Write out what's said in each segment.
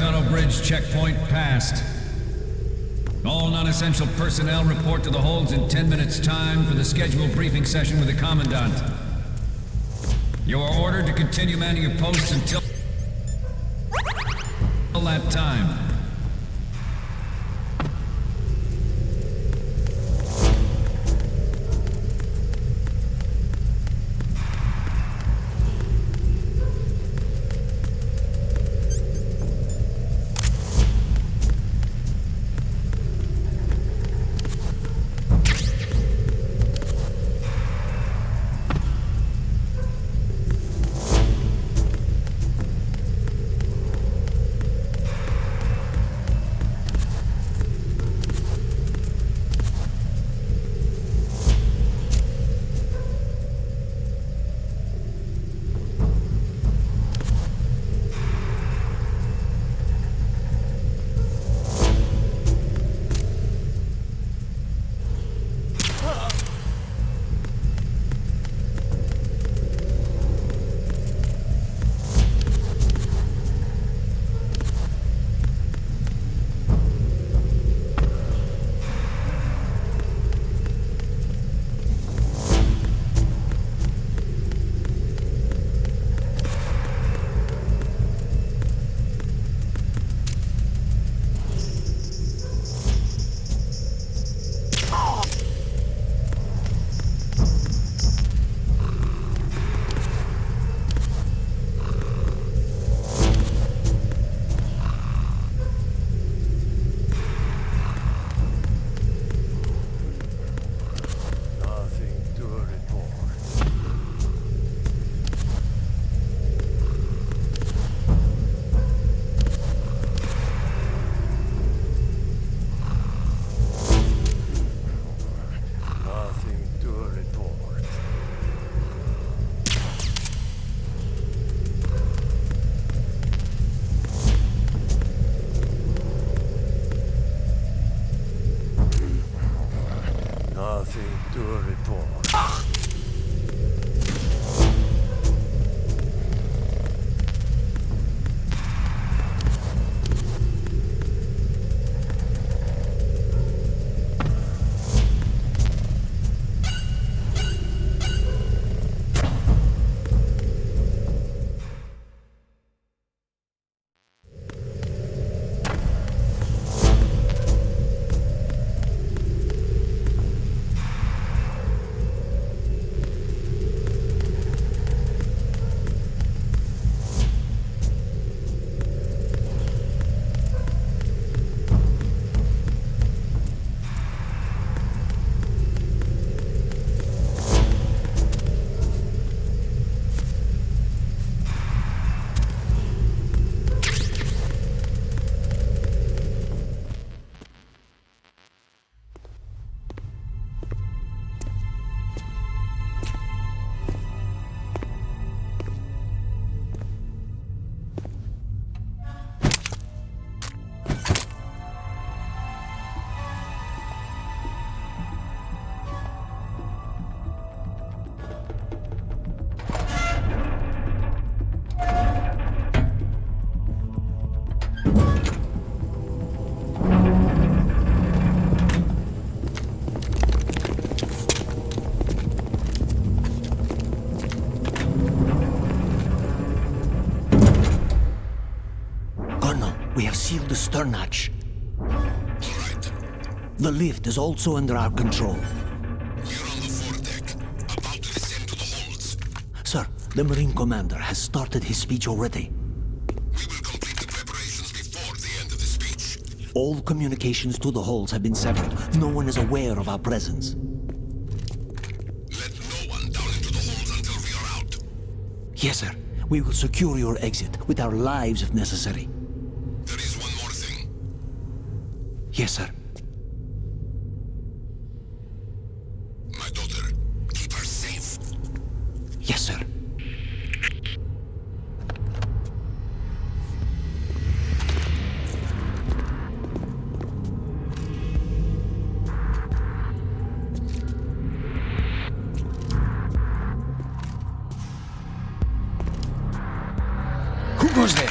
Verrazano Bridge checkpoint passed. All non-essential personnel report to the holds in 10 minutes' time for the scheduled briefing session with the Commandant. You are ordered to continue manning your posts until that time. We have sealed the stern hatch. All right. The lift is also under our control. We're on the foredeck, about to descend to the holds. Sir, the Marine Commander has started his speech already. We will complete the preparations before the end of the speech. All communications to the holds have been severed. No one is aware of our presence. Let no one down into the holds until we are out. Yes, sir. We will secure your exit with our lives if necessary. There is one more thing. Yes, sir. My daughter, keep her safe. Yes, sir. Who goes there?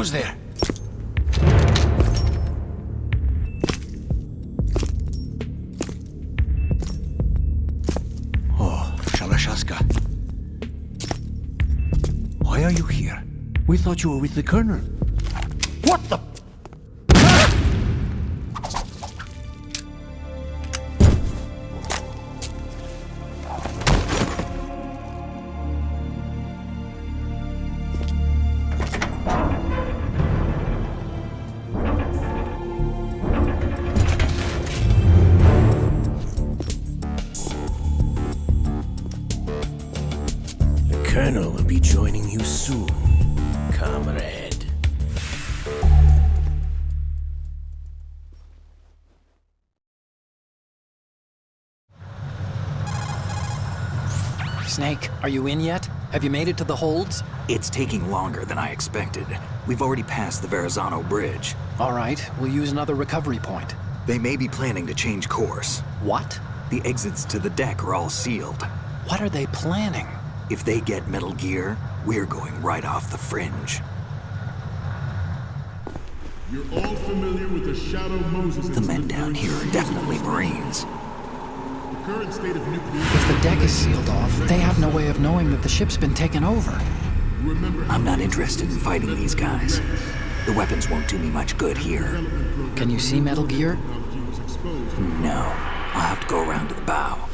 goes there? Oh, Shalashaska. Why are you here? We thought you were with the Colonel. What the? Colonel will be joining you soon, comrade. Snake, are you in yet? Have you made it to the holds? It's taking longer than I expected. We've already passed the Verrazano Bridge. All right, we'll use another recovery point. They may be planning to change course. What? The exits to the deck are all sealed. What are they planning? If they get Metal Gear, we're going right off the fringe. You're all familiar with the Shadow Moses The men incident. down here are definitely Marines. The current state of nuclear... If the deck is sealed off, they have no way of knowing that the ship's been taken over. Remember, I'm not interested in fighting these guys. The weapons won't do me much good here. Can you see Metal Gear? No, I'll have to go around to the bow.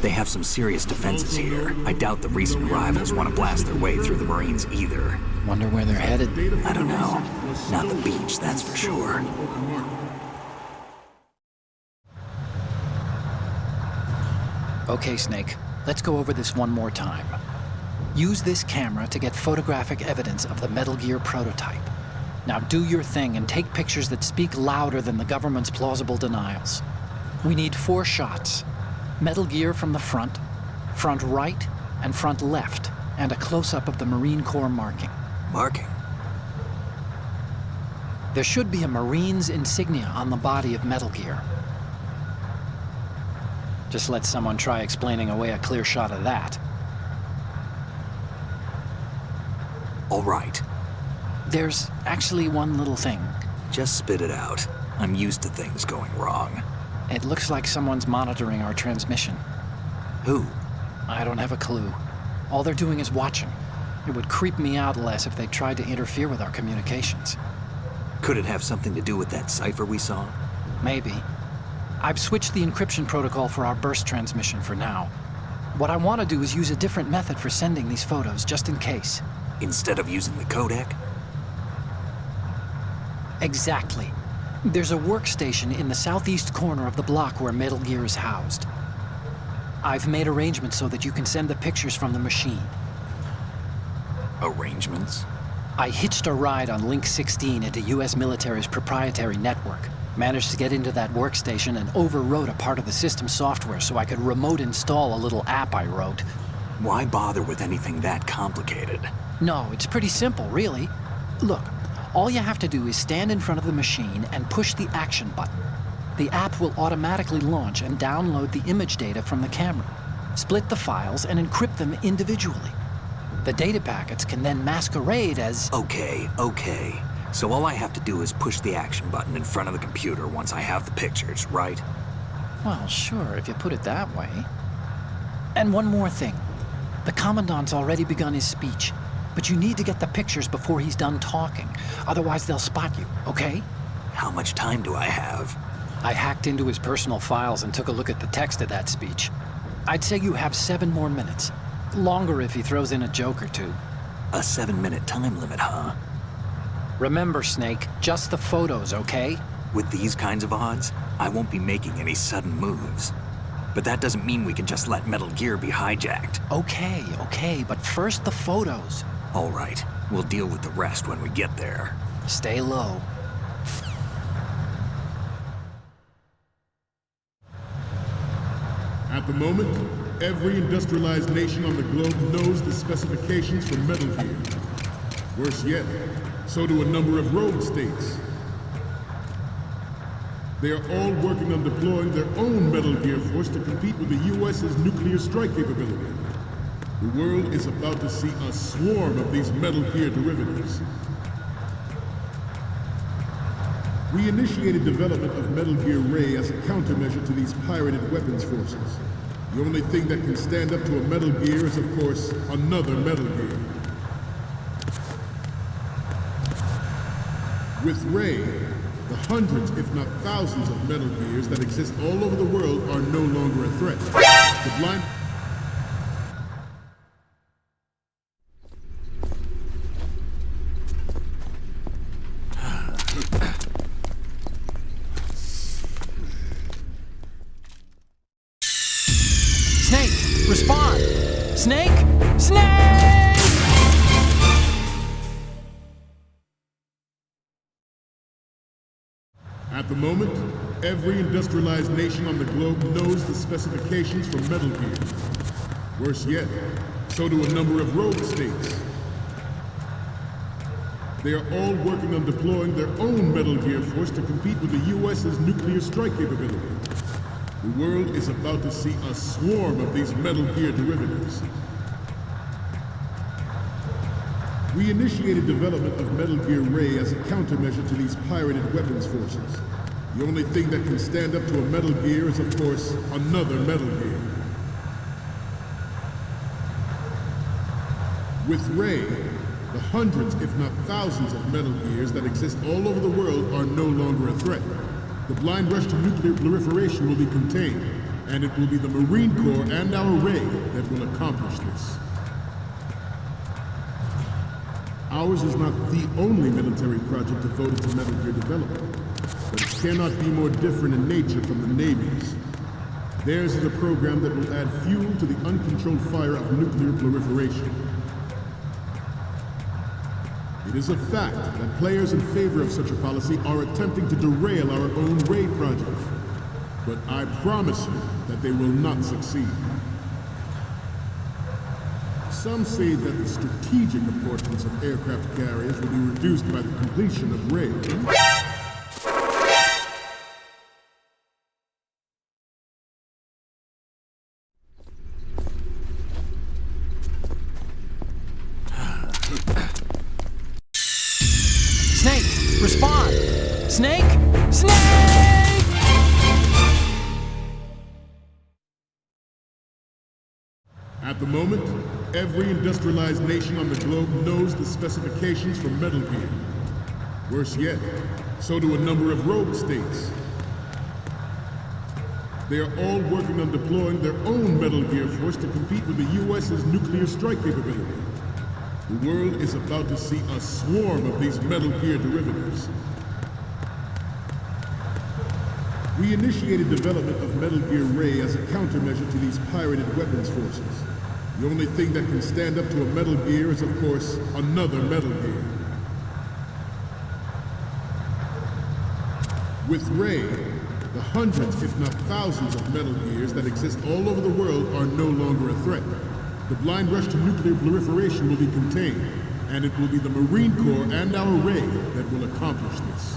They have some serious defenses here. I doubt the recent arrivals want to blast their way through the Marines either. Wonder where they're headed. I don't know. Not the beach, that's for sure. Okay, Snake, let's go over this one more time. Use this camera to get photographic evidence of the Metal Gear prototype. Now do your thing and take pictures that speak louder than the government's plausible denials. We need 4 shots. Metal Gear from the front right, and front left, and a close-up of the Marine Corps marking. Marking? There should be a Marine's insignia on the body of Metal Gear. Just let someone try explaining away a clear shot of that. All right. There's actually one little thing. Just spit it out. I'm used to things going wrong. It looks like someone's monitoring our transmission. Who? I don't have a clue. All they're doing is watching. It would creep me out less if they tried to interfere with our communications. Could it have something to do with that cipher we saw? Maybe. I've switched the encryption protocol for our burst transmission for now. What I want to do is use a different method for sending these photos, just in case. Instead of using the codec? Exactly. There's a workstation in the southeast corner of the block where Metal Gear is housed. I've made arrangements so that you can send the pictures from the machine. Arrangements? I hitched a ride on Link 16 into US military's proprietary network. Managed to get into that workstation and overwrote a part of the system software so I could remote install a little app I wrote. Why bother with anything that complicated? No, it's pretty simple, really. Look, all you have to do is stand in front of the machine and push the action button. The app will automatically launch and download the image data from the camera, split the files, and encrypt them individually. The data packets can then masquerade as... Okay. So all I have to do is push the action button in front of the computer once I have the pictures, right? Well, sure, if you put it that way. And one more thing. The Commandant's already begun his speech, but you need to get the pictures before he's done talking. Otherwise, they'll spot you, okay? How much time do I have? I hacked into his personal files and took a look at the text of that speech. I'd say you have 7 more minutes. Longer if he throws in a joke or two. A 7-minute time limit, huh? Remember, Snake, just the photos, okay? With these kinds of odds, I won't be making any sudden moves. But that doesn't mean we can just let Metal Gear be hijacked. Okay, but first the photos. All right, we'll deal with the rest when we get there. Stay low. At the moment, every industrialized nation on the globe knows the specifications for Metal Gear. Worse yet, so do a number of rogue states. They are all working on deploying their own Metal Gear force to compete with the US's nuclear strike capability. The world is about to see a swarm of these Metal Gear derivatives. We initiated development of Metal Gear Ray as a countermeasure to these pirated weapons forces. The only thing that can stand up to a Metal Gear is, of course, another Metal Gear. With Ray, the hundreds, if not thousands, of Metal Gears that exist all over the world are no longer a threat. The blind... Snake, respond! Snake! Snake! At the moment, every industrialized nation on the globe knows the specifications for Metal Gear. Worse yet, so do a number of rogue states. They are all working on deploying their own Metal Gear force to compete with the US's nuclear strike capability. The world is about to see a swarm of these Metal Gear derivatives. We initiated development of Metal Gear Ray as a countermeasure to these pirated weapons forces. The only thing that can stand up to a Metal Gear is, of course, another Metal Gear. With Ray, the hundreds, if not thousands, of Metal Gears that exist all over the world are no longer a threat. The blind rush to nuclear proliferation will be contained, and it will be the Marine Corps and our Ray that will accomplish this. Ours is not the only military project devoted to Metal Gear development, but it cannot be more different in nature from the Navy's. Theirs is a program that will add fuel to the uncontrolled fire of nuclear proliferation. It is a fact that players in favor of such a policy are attempting to derail our own Ray project, but I promise you that they will not succeed. Some say that the strategic importance of aircraft carriers will be reduced by the completion of Ray. Snake, respond! Snake! Snake! At the moment, every industrialized nation on the globe knows the specifications for Metal Gear. Worse yet, so do a number of rogue states. They are all working on deploying their own Metal Gear force to compete with the US's nuclear strike capability. The world is about to see a swarm of these Metal Gear derivatives. We initiated development of Metal Gear Ray as a countermeasure to these pirated weapons forces. The only thing that can stand up to a Metal Gear is, of course, another Metal Gear. With Ray, the hundreds, if not thousands, of Metal Gears that exist all over the world are no longer a threat. The blind rush to nuclear proliferation will be contained, and it will be the Marine Corps and our Ray that will accomplish this.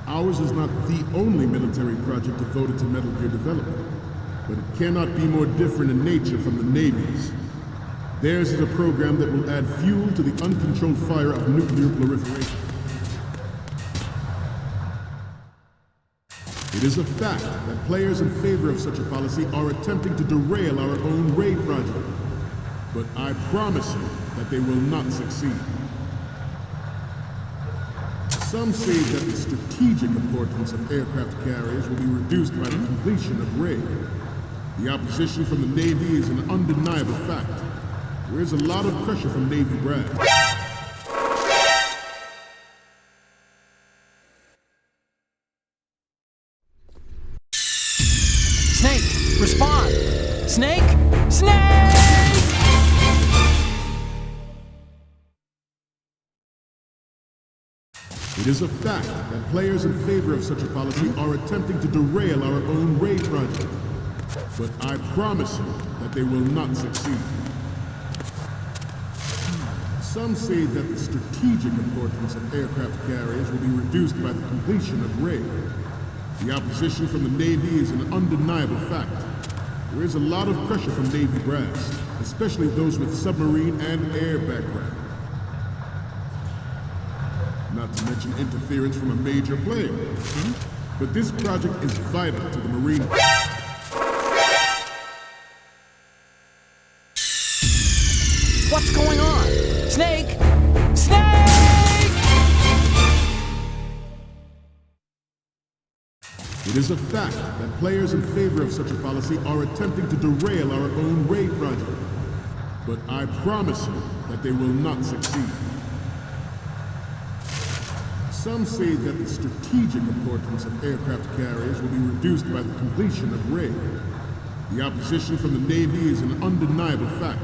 Ours is not the only military project devoted to Metal Gear development, but it cannot be more different in nature from the Navy's. Theirs is a program that will add fuel to the uncontrolled fire of nuclear proliferation. It is a fact that players in favor of such a policy are attempting to derail our own Ray project, but I promise you that they will not succeed. Some say that the strategic importance of aircraft carriers will be reduced by the completion of Ray. The opposition from the Navy is an undeniable fact. There is a lot of pressure from Navy brass. Snake, respond! Snake! Snake! It is a fact that players in favor of such a policy are attempting to derail our own Ray project, but I promise you that they will not succeed. Some say that the strategic importance of aircraft carriers will be reduced by the completion of Ray. The opposition from the Navy is an undeniable fact. There is a lot of pressure from Navy brass, especially those with submarine and air background. not to mention interference from a major player. But this project is vital to the Marine. What's going on? Snake! Snake! It is a fact that players in favor of such a policy are attempting to derail our own Ray project. But I promise you that they will not succeed. Some say that the strategic importance of aircraft carriers will be reduced by the completion of Ray. The opposition from the Navy is an undeniable fact.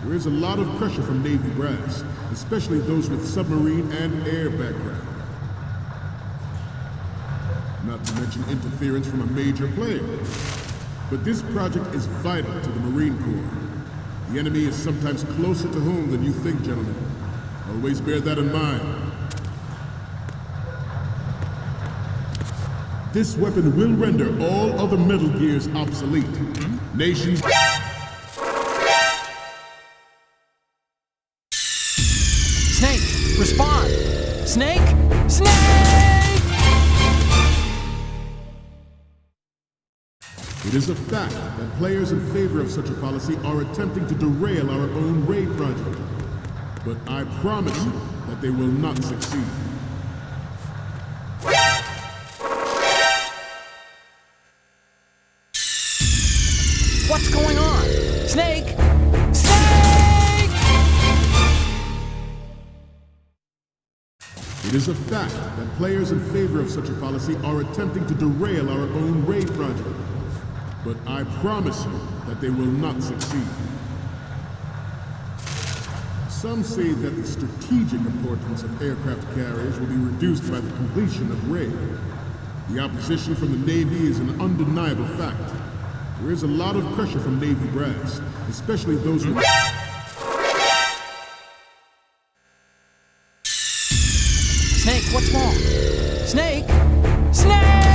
There is a lot of pressure from Navy brass, especially those with submarine and air background. Not to mention interference from a major player. But this project is vital to the Marine Corps. The enemy is sometimes closer to home than you think, gentlemen. Always bear that in mind. This weapon will render all other Metal Gears obsolete. Nations... Snake, respond! Snake! Snake! It is a fact that players in favor of such a policy are attempting to derail our own Ray project. But I promise you that they will not succeed. What's going on? Snake! Snake! It is a fact that players in favor of such a policy are attempting to derail our own Ray project. But I promise you that they will not succeed. Some say that the strategic importance of aircraft carriers will be reduced by the completion of Ray. The opposition from the Navy is an undeniable fact. There is a lot of pressure from Navy brass, especially those with... Snake, what's wrong? Snake! Snake!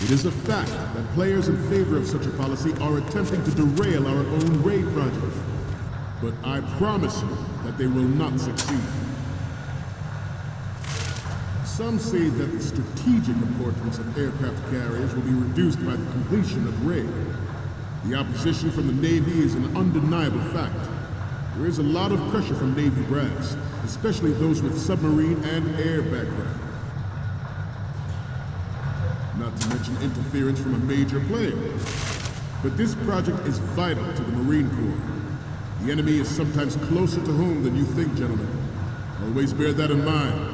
It is a fact that players in favor of such a policy are attempting to derail our own Ray project. But I promise you that they will not succeed. Some say that the strategic importance of aircraft carriers will be reduced by the completion of Ray. The opposition from the Navy is an undeniable fact. There is a lot of pressure from Navy brass, especially those with submarine and air background. Not to mention interference from a major player. But this project is vital to the Marine Corps. The enemy is sometimes closer to home than you think, gentlemen. Always bear that in mind.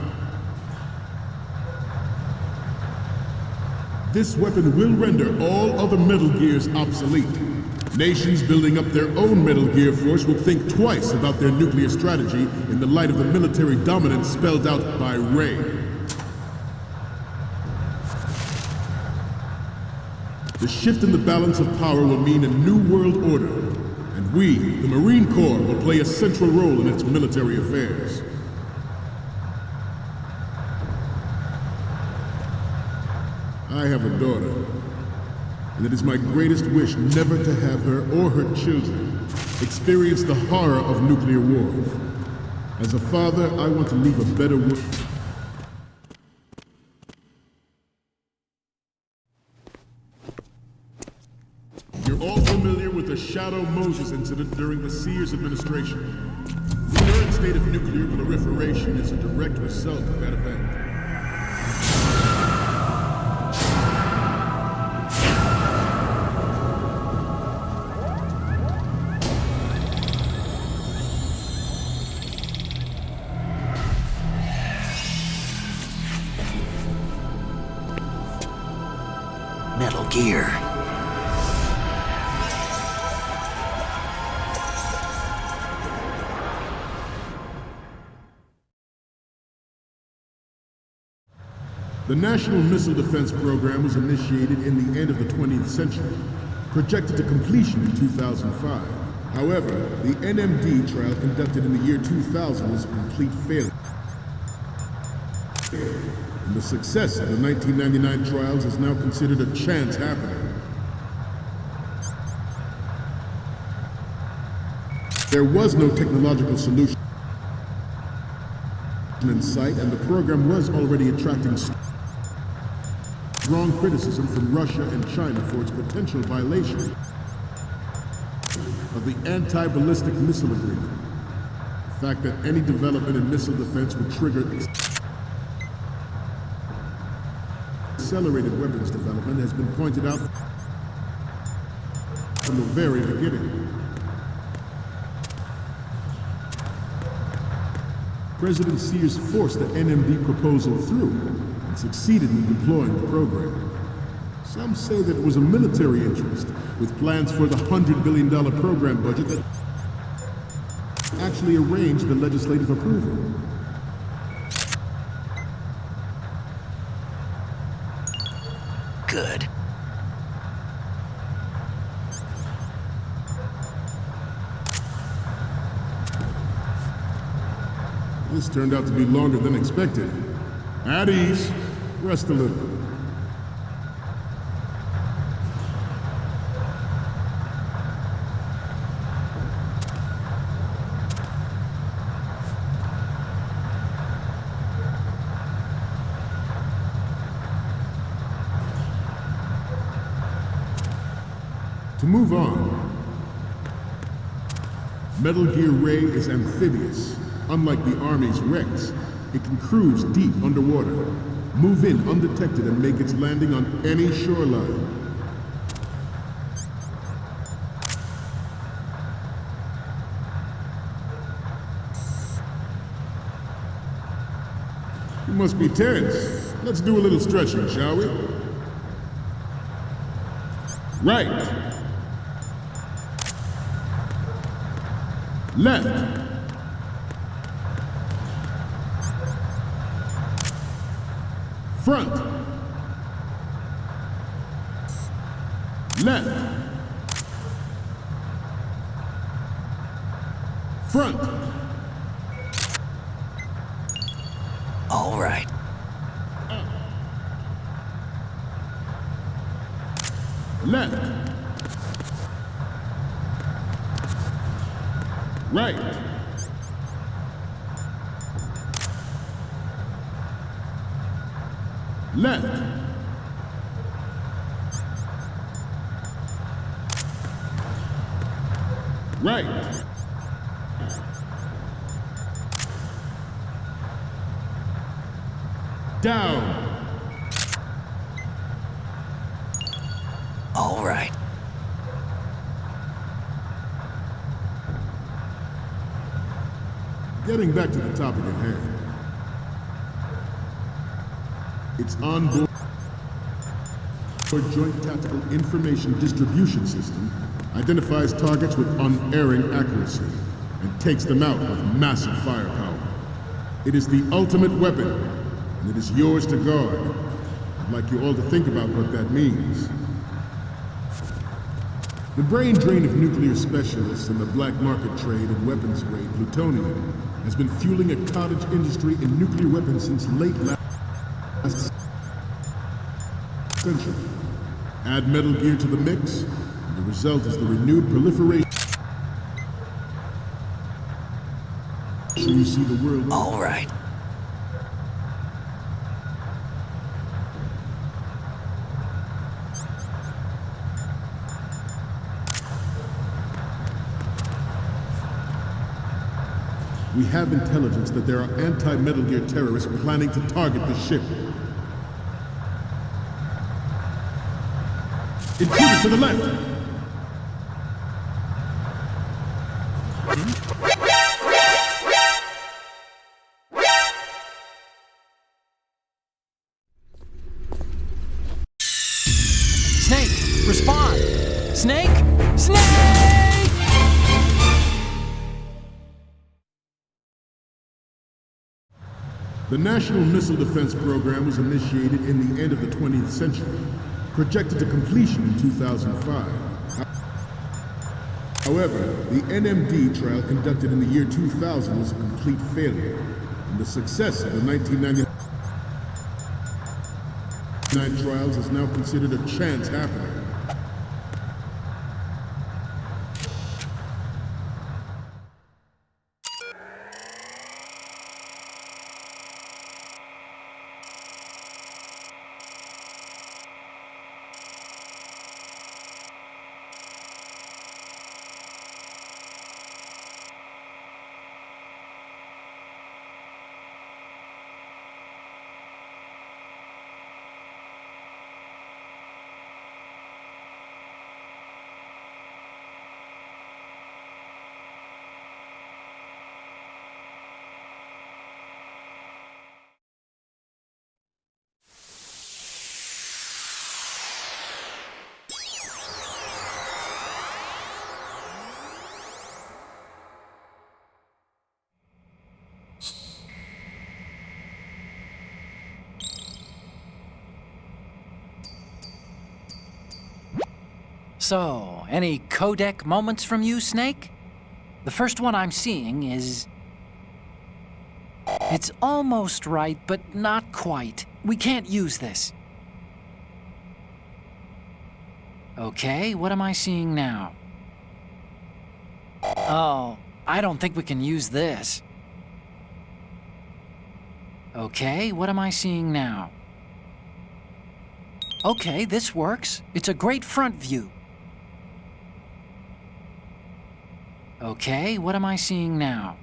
This weapon will render all other Metal Gears obsolete. Nations building up their own Metal Gear force will think twice about their nuclear strategy in the light of the military dominance spelled out by Ray. The shift in the balance of power will mean a new world order, and we, the Marine Corps, will play a central role in its military affairs. I have a daughter, and it is my greatest wish never to have her or her children experience the horror of nuclear war. As a father, I want to leave a better world. You're all familiar with the Shadow Moses incident during the Sears administration. The current state of nuclear proliferation is a direct result of that event. Metal Gear. The National Missile Defense Program was initiated in the end of the 20th century, projected to completion in 2005. However, the NMD trial conducted in the year 2000 was a complete failure. And the success of the 1999 trials is now considered a chance happening. There was no technological solution in sight, and the program was already attracting strong criticism from Russia and China for its potential violation of the anti-ballistic missile agreement. The fact that any development in missile defense would trigger accelerated weapons development has been pointed out from the very beginning. President Sears forced the NMD proposal through and succeeded in deploying the program. Some say that it was a military interest, with plans for the $100 billion program budget that actually arranged the legislative approval. Good. This turned out to be longer than expected. At ease. Rest a little. To move on, Metal Gear Ray is amphibious. Unlike the Army's Rex, it can cruise deep underwater, move in undetected, and make its landing on any shoreline. You must be tense. Let's do a little stretching, shall we? Right. Left. Front. Left. Front. All right. Left. Right. Left. Right. Down. All right. Getting back to the topic at hand. Its onboard Joint Tactical Information Distribution System identifies targets with unerring accuracy and takes them out with massive firepower. It is the ultimate weapon, and it is yours to guard. I'd like you all to think about what that means. The brain drain of nuclear specialists and the black market trade in weapons-grade plutonium has been fueling a cottage industry in nuclear weapons since late last century. Add Metal Gear to the mix, and the result is the renewed proliferation. You see the world. All right. We have intelligence that there are anti-Metal Gear terrorists planning to target the ship. Intruder to the left! Snake, respond! Snake! Snake! The National Missile Defense Program was initiated in the end of the 20th century, projected to completion in 2005. However, the NMD trial conducted in the year 2000 was a complete failure, and the success of the 1999 trials is now considered a chance happening. So, any codec moments from you, Snake? The first one I'm seeing is... It's almost right, but not quite. We can't use this. Okay, what am I seeing now? Oh, I don't think we can use this. Okay, what am I seeing now? Okay, this works. It's a great front view. Okay, what am I seeing now?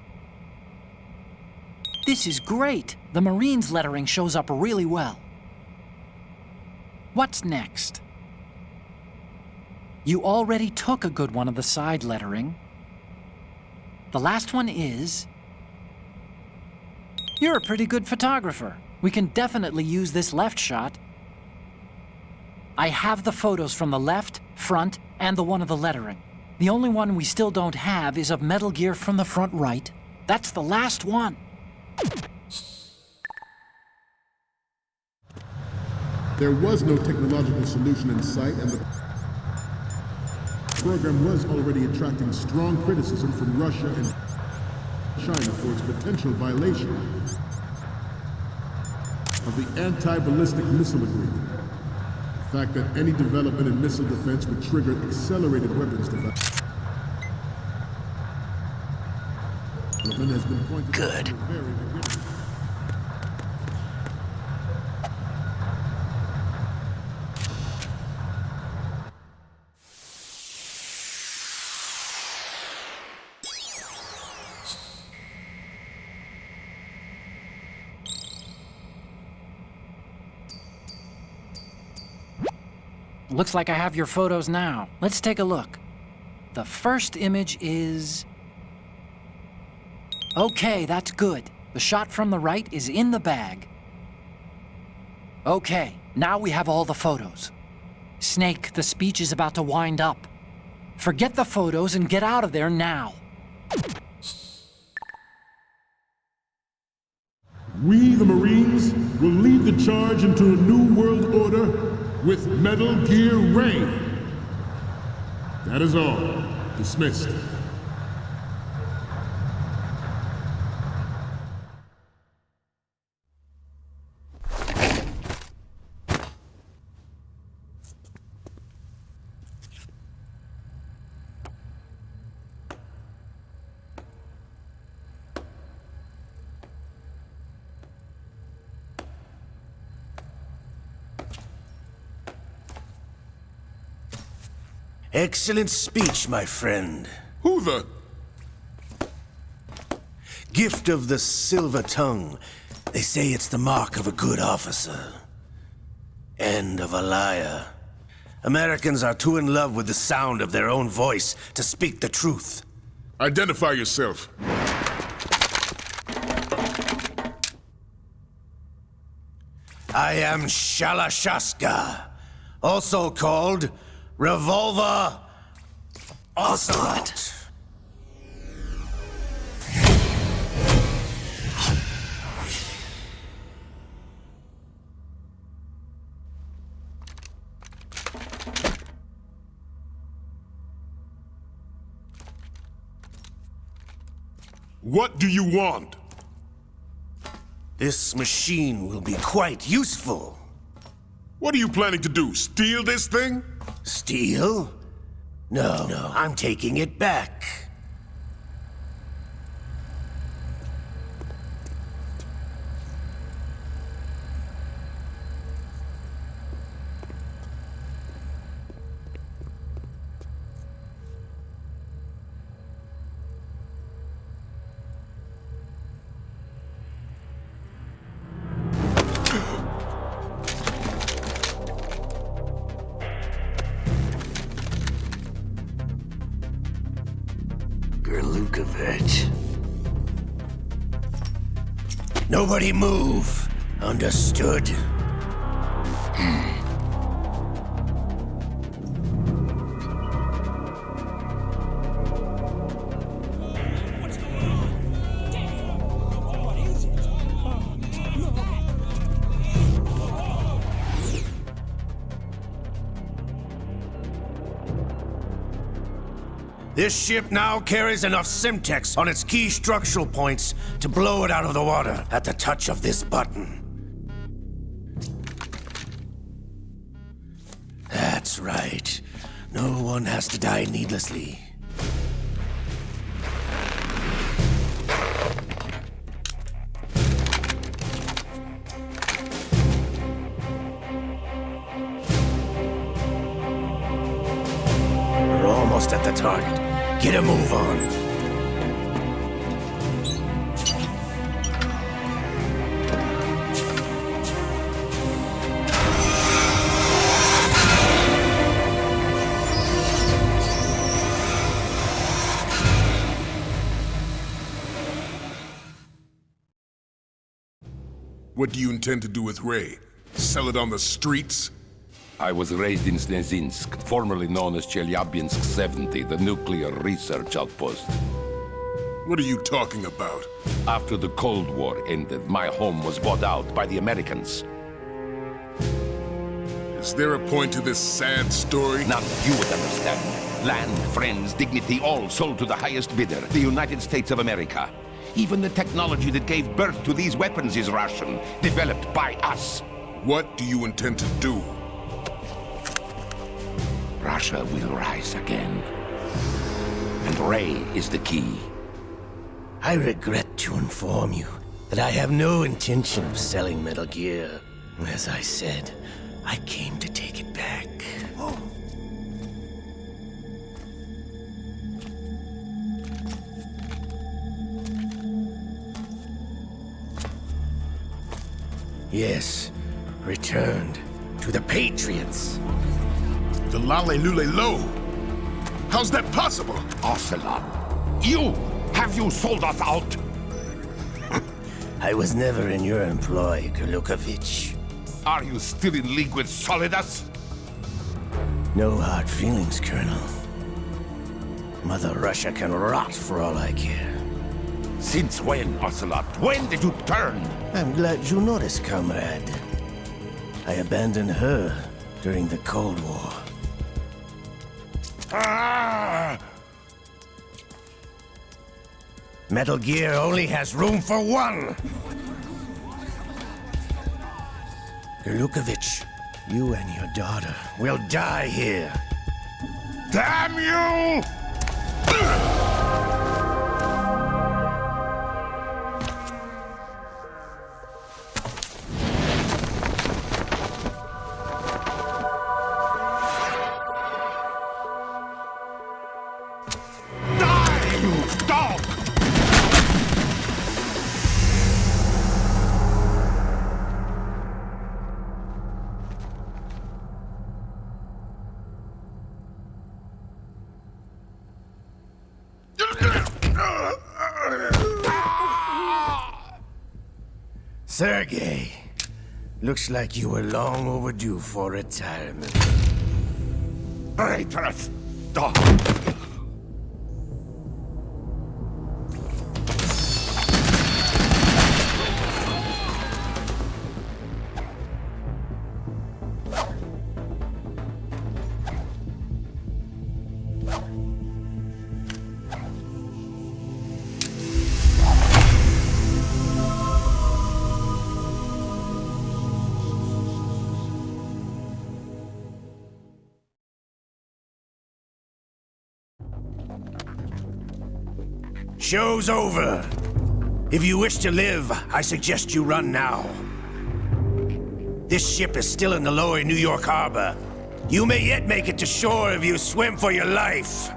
This is great. The Marines lettering shows up really well. What's next? You already took a good one of the side lettering. The last one is... You're a pretty good photographer. We can definitely use this left shot. I have the photos from the left, front, and the one of the lettering. The only one we still don't have is of Metal Gear from the front right. That's the last one. There was no technological solution in sight, and the program was already attracting strong criticism from Russia and China for its potential violation of the Anti-Ballistic Missile Agreement. The fact that any development in missile defense would trigger accelerated weapons development has been pointed out from the very beginning. Looks like I have your photos now. Let's take a look. The first image is... Okay, that's good. The shot from the right is in the bag. Okay, now we have all the photos. Snake, the speech is about to wind up. Forget the photos and get out of there now. We, the Marines, will lead the charge into a new world order with Metal Gear Rain. That is all. Dismissed. Excellent speech, my friend. Who the... Gift of the silver tongue. They say it's the mark of a good officer. And of a liar. Americans are too in love with the sound of their own voice to speak the truth. Identify yourself. I am Shalashaska, also called Revolver Ocelot. What do you want? This machine will be quite useful. What are you planning to do? Steal this thing? Steal? No, I'm taking it back. Gerlukovich. Nobody move. Understood? This ship now carries enough Simtex on its key structural points to blow it out of the water at the touch of this button. That's right. No one has to die needlessly. We're almost at the target. Get a move on. What do you intend to do with Ray? Sell it on the streets? I was raised in Snezinsk, formerly known as Chelyabinsk 70, the nuclear research outpost. What are you talking about? After the Cold War ended, my home was bought out by the Americans. Is there a point to this sad story? None you would understand. Land, friends, dignity, all sold to the highest bidder, the United States of America. Even the technology that gave birth to these weapons is Russian, developed by us. What do you intend to do? Russia will rise again. And Ray is the key. I regret to inform you that I have no intention of selling Metal Gear. As I said, I came to take it back. Yes, returned to the Patriots. The Lale Lule Lo? How's that possible? Ocelot, have you sold us out? I was never in your employ, Gurlukovich. Are you still in league with Solidus? No hard feelings, Colonel. Mother Russia can rot for all I care. Since when, Ocelot? When did you turn? I'm glad you noticed, comrade. I abandoned her during the Cold War. Metal Gear only has room for one! Gurlukovich, you and your daughter will die here. Damn you! Sergei, looks like you were long overdue for retirement. Traitorous dog! Show's over. If you wish to live, I suggest you run now. This ship is still in the lower New York harbor. You may yet make it to shore if you swim for your life.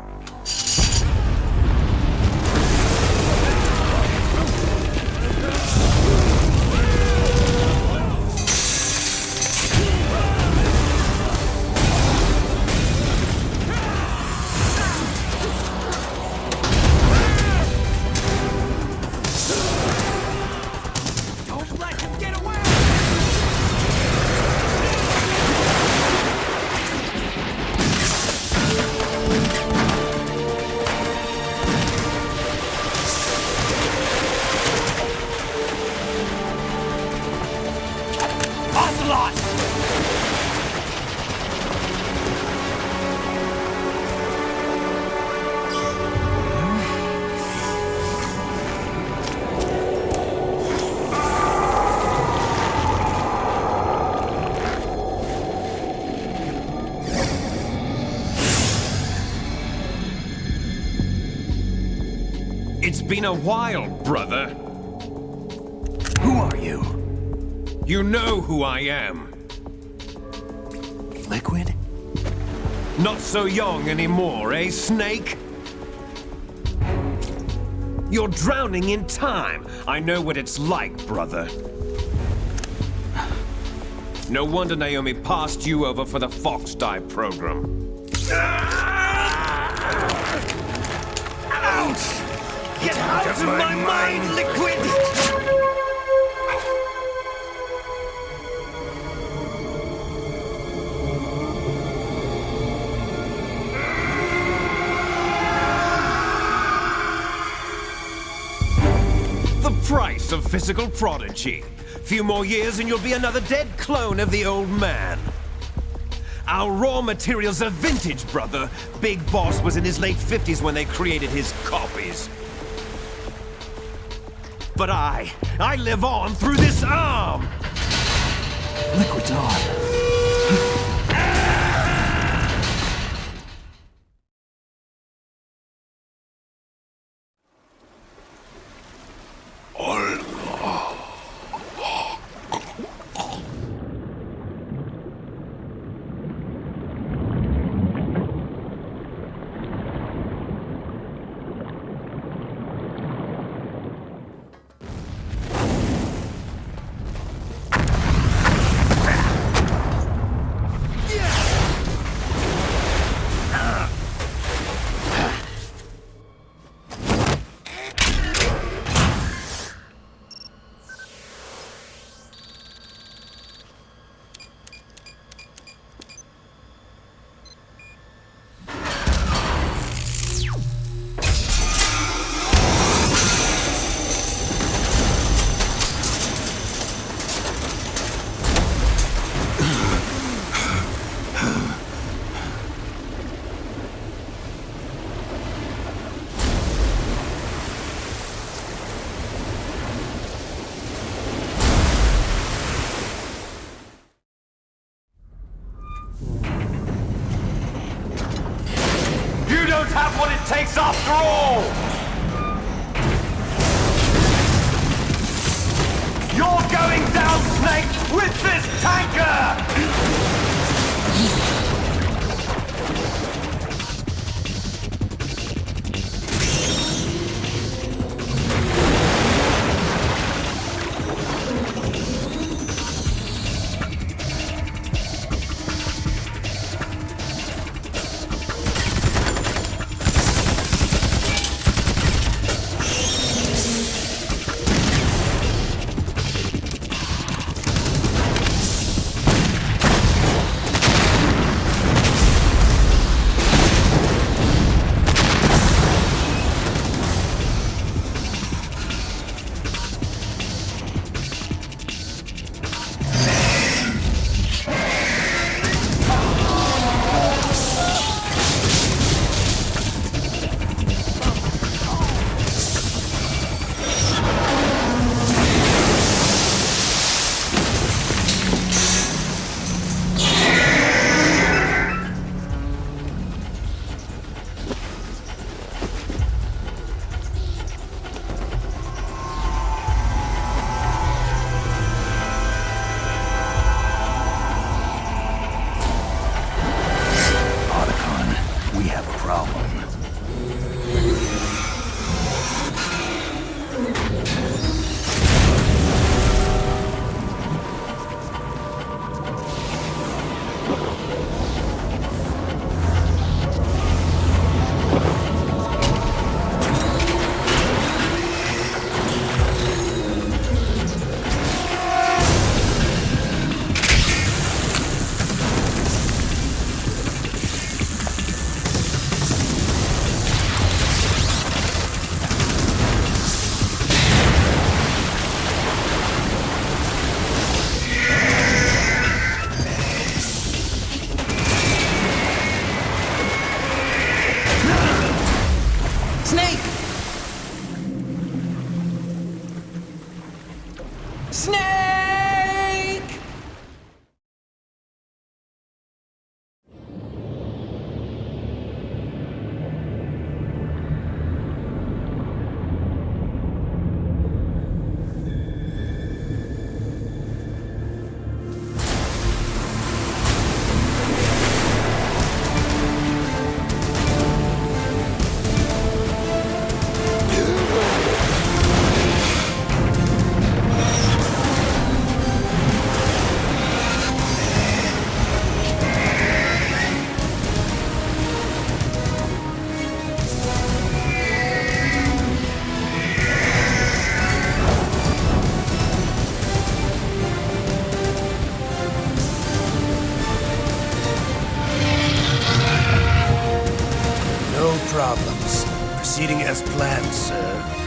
It's been a while, brother. Who are you? You know who I am. Liquid? Not so young anymore, eh, Snake? You're drowning in time. I know what it's like, brother. No wonder Naomi passed you over for the Fox Die program. Ouch! Get out of my mind, Liquid! The price of physical prodigy. Few more years and you'll be another dead clone of the old man. Our raw materials are vintage, brother. Big Boss was in his late 50s when they created his copies. But I live on through this arm! Liquid's on. You don't have what it takes after all! You're going down, Snake, with this tanker! proceeding as planned, sir.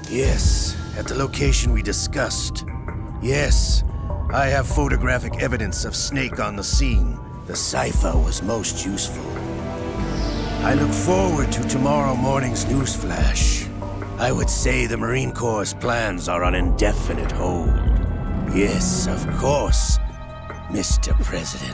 Yes, at the location we discussed. Yes, I have photographic evidence of Snake on the scene. The cipher was most useful. I look forward to tomorrow morning's newsflash. I would say the Marine Corps' plans are on indefinite hold. Yes, of course, Mr. President.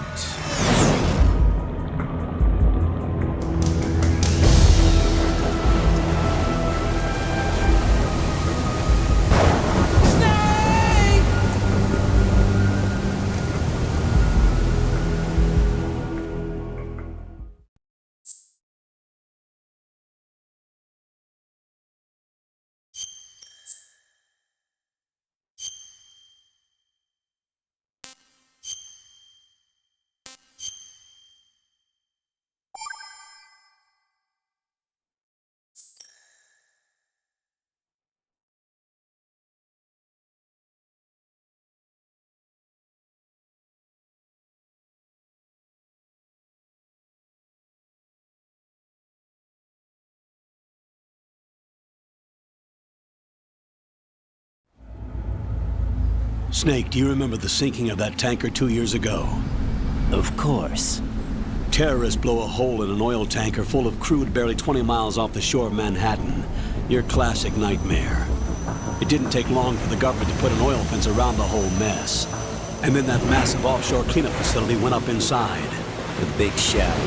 Snake, do you remember the sinking of that tanker 2 years ago? Of course. Terrorists blow a hole in an oil tanker full of crude barely 20 miles off the shore of Manhattan. Your classic nightmare. It didn't take long for the government to put an oil fence around the whole mess. And then that massive offshore cleanup facility went up inside. The Big Shell.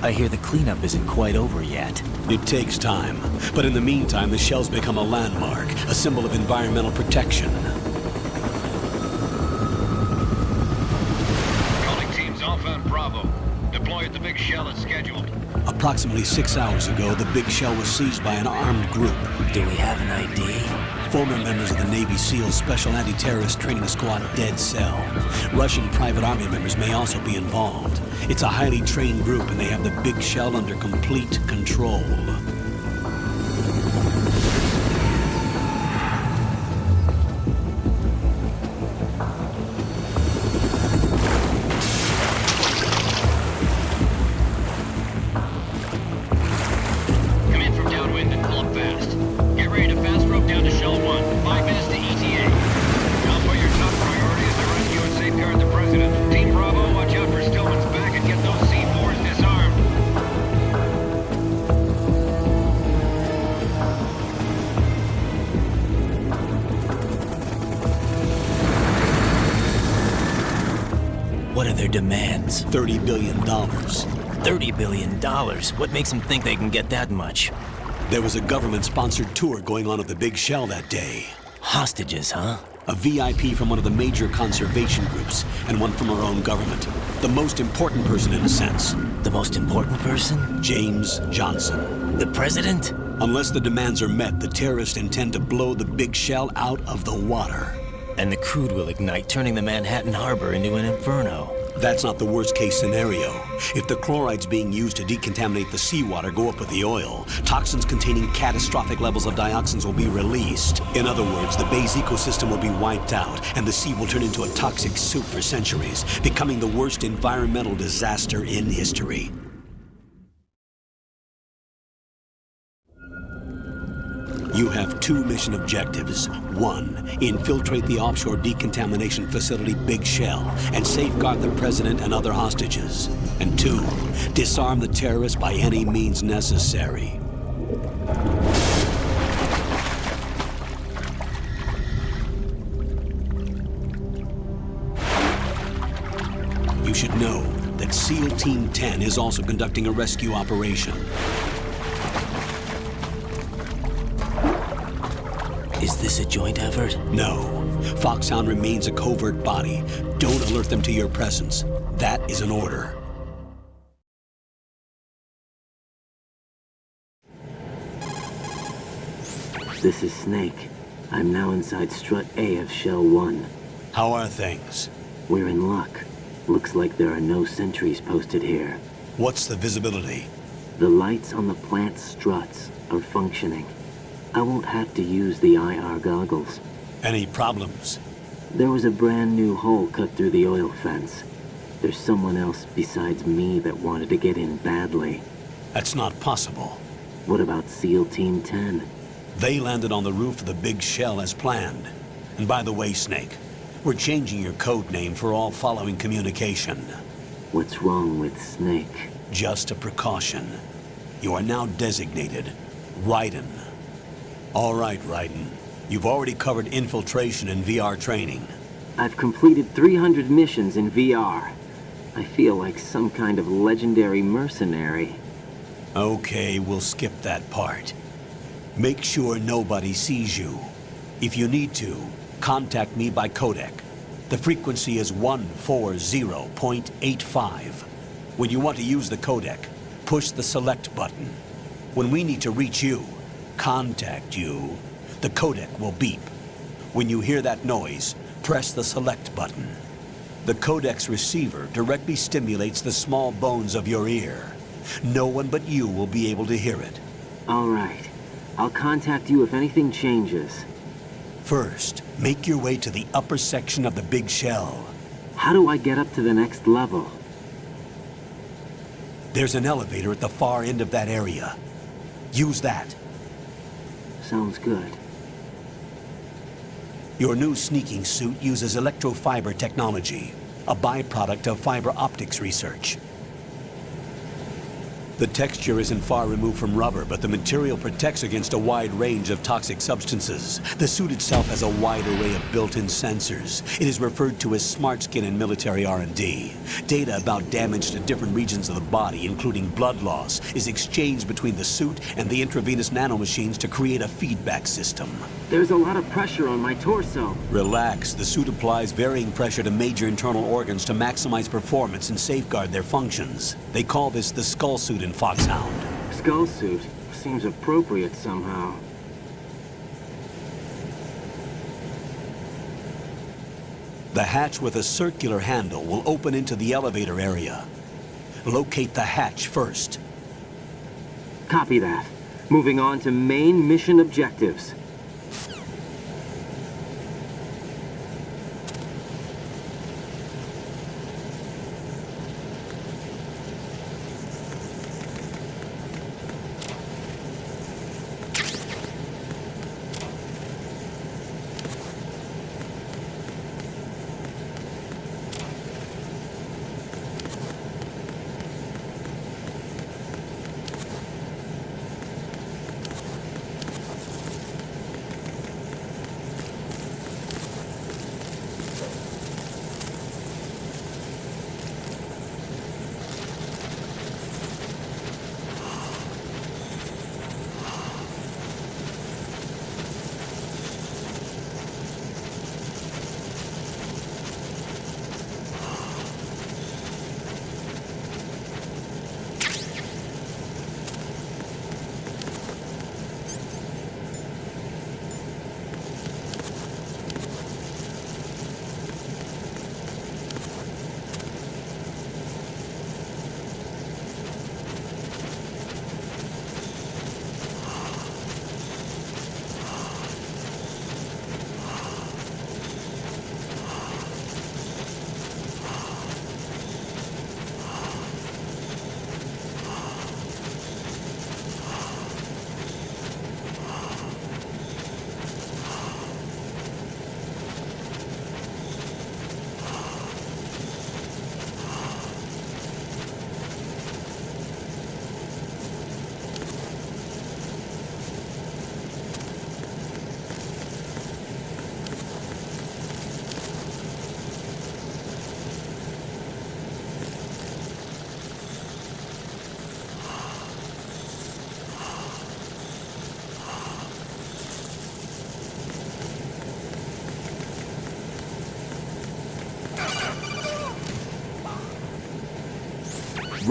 I hear the cleanup isn't quite over yet. It takes time. But in the meantime, the shell's become a landmark, a symbol of environmental protection. Calling teams Alpha and Bravo. Deploy at the Big Shell as scheduled. Approximately 6 hours ago, the Big Shell was seized by an armed group. Do we have an ID? Former members of the Navy SEALs Special Anti-Terrorist Training Squad Dead Cell. Russian private army members may also be involved. It's a highly trained group and they have the Big Shell under complete control. Come in from downwind and pull up fast. Get ready to fast rope down to Shell 1. 5 minutes to ETA. Alpha, your top priority is to rescue and safeguard the President. Team Bravo, watch out for Stillman's back and get those C4s disarmed. What are their demands? $30 billion. $30 billion? What makes them think they can get that much? There was a government-sponsored tour going on at the Big Shell that day. Hostages, huh? A VIP from one of the major conservation groups, and one from our own government. The most important person in a sense. The most important person? James Johnson. The President? Unless the demands are met, the terrorists intend to blow the Big Shell out of the water. And the crude will ignite, turning the Manhattan Harbor into an inferno. That's not the worst-case scenario. If the chlorides being used to decontaminate the seawater go up with the oil, toxins containing catastrophic levels of dioxins will be released. In other words, the bay's ecosystem will be wiped out, and the sea will turn into a toxic soup for centuries, becoming the worst environmental disaster in history. You have 2 mission objectives. 1, infiltrate the offshore decontamination facility Big Shell and safeguard the President and other hostages. And 2, disarm the terrorists by any means necessary. You should know that SEAL Team 10 is also conducting a rescue operation. Is this a joint effort? No. Foxhound remains a covert body. Don't alert them to your presence. That is an order. This is Snake. I'm now inside Strut A of Shell 1. How are things? We're in luck. Looks like there are no sentries posted here. What's the visibility? The lights on the plant struts are functioning. I won't have to use the IR goggles. Any problems? There was a brand new hole cut through the oil fence. There's someone else besides me that wanted to get in badly. That's not possible. What about SEAL Team 10? They landed on the roof of the big shell as planned. And by the way, Snake, we're changing your code name for all following communication. What's wrong with Snake? Just a precaution. You are now designated Raiden. All right, Raiden. You've already covered infiltration and VR training. I've completed 300 missions in VR. I feel like some kind of legendary mercenary. Okay, we'll skip that part. Make sure nobody sees you. If you need to, contact me by codec. The frequency is 140.85. When you want to use the codec, push the select button. When we need to reach you, contact you, the codec will beep. When you hear that noise, press the select button. The codec's receiver directly stimulates the small bones of your ear. No one but you will be able to hear it. All right. I'll contact you if anything changes. First, make your way to the upper section of the big shell. How do I get up to the next level? There's an elevator at the far end of that area. Use that. Sounds good. Your new sneaking suit uses electrofiber technology, a byproduct of fiber optics research. The texture isn't far removed from rubber, but the material protects against a wide range of toxic substances. The suit itself has a wide array of built-in sensors. It is referred to as smart skin in military R&D. Data about damage to different regions of the body, including blood loss, is exchanged between the suit and the intravenous nanomachines to create a feedback system. There's a lot of pressure on my torso. Relax. The suit applies varying pressure to major internal organs to maximize performance and safeguard their functions. They call this the skull suit in Foxhound. Skull suit? Seems appropriate somehow. The hatch with a circular handle will open into the elevator area. Locate the hatch first. Copy that. Moving on to main mission objectives.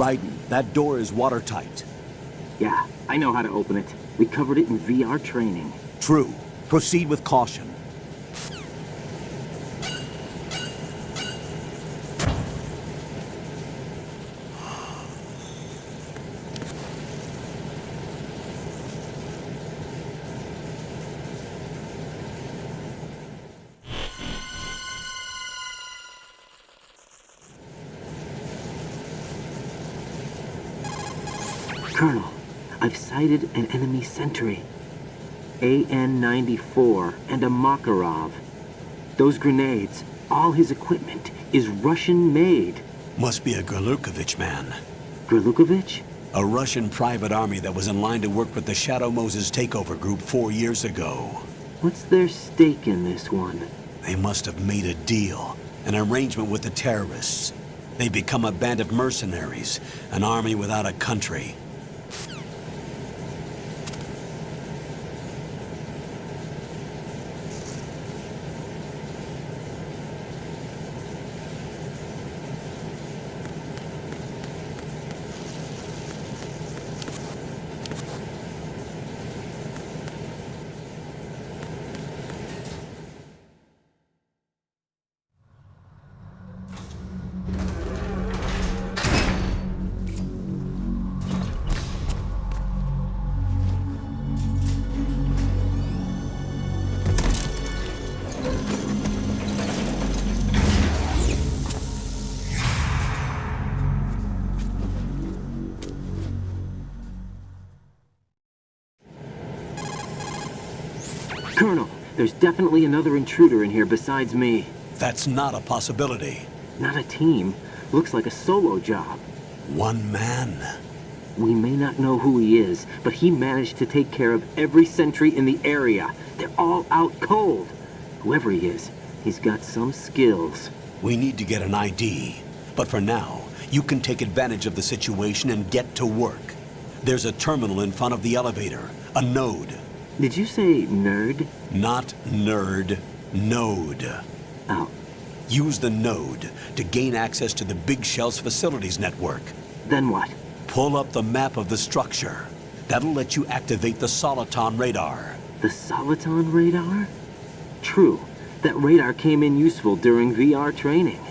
Raiden, that door is watertight. Yeah, I know how to open it. We covered it in VR training. True. Proceed with caution. Colonel, I've sighted an enemy sentry. AN-94 and a Makarov. Those grenades, all his equipment, is Russian-made. Must be a Grlukovich man. Grlukovich? A Russian private army that was in line to work with the Shadow Moses takeover group 4 years ago. What's their stake in this one? They must have made a deal, an arrangement with the terrorists. They become a band of mercenaries, an army without a country. Colonel, there's definitely another intruder in here besides me. That's not a possibility. Not a team. Looks like a solo job. One man. We may not know who he is, but he managed to take care of every sentry in the area. They're all out cold. Whoever he is, he's got some skills. We need to get an ID. But for now, you can take advantage of the situation and get to work. There's a terminal in front of the elevator. A node. Did you say nerd? Not nerd. Node. Oh. Use the node to gain access to the Big Shell's facilities network. Then what? Pull up the map of the structure. That'll let you activate the Soliton radar. The Soliton radar? True. That radar came in useful during VR training.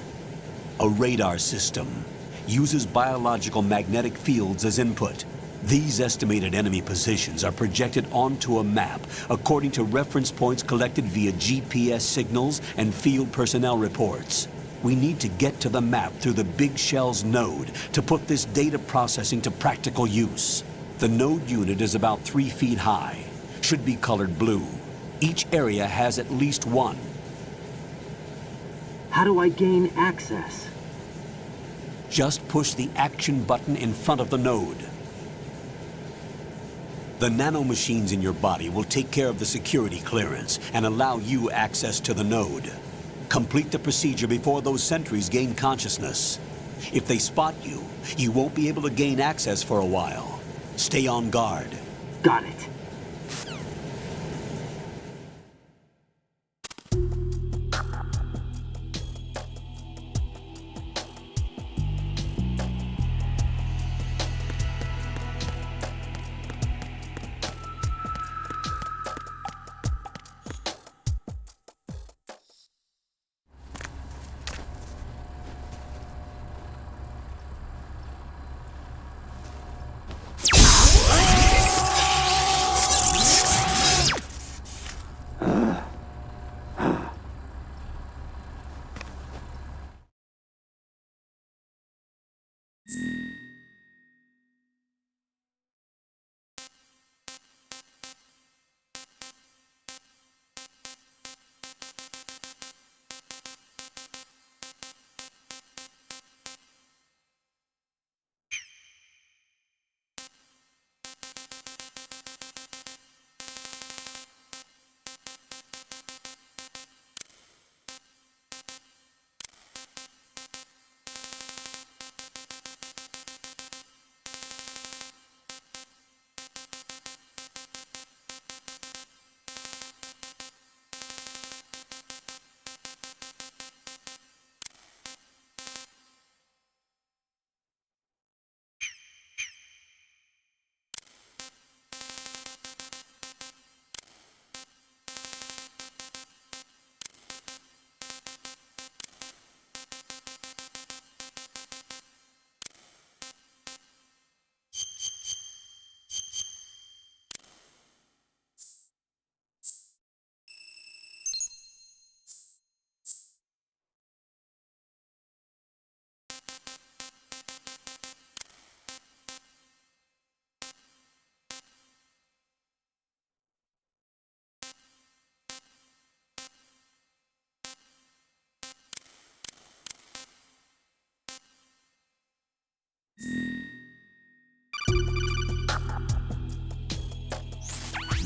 A radar system uses biological magnetic fields as input. These estimated enemy positions are projected onto a map according to reference points collected via GPS signals and field personnel reports. We need to get to the map through the Big Shell's node to put this data processing to practical use. The node unit is about 3 feet high, should be colored blue. Each area has at least one. How do I gain access? Just push the action button in front of the node. The nanomachines in your body will take care of the security clearance and allow you access to the node. Complete the procedure before those sentries gain consciousness. If they spot you, you won't be able to gain access for a while. Stay on guard. Got it.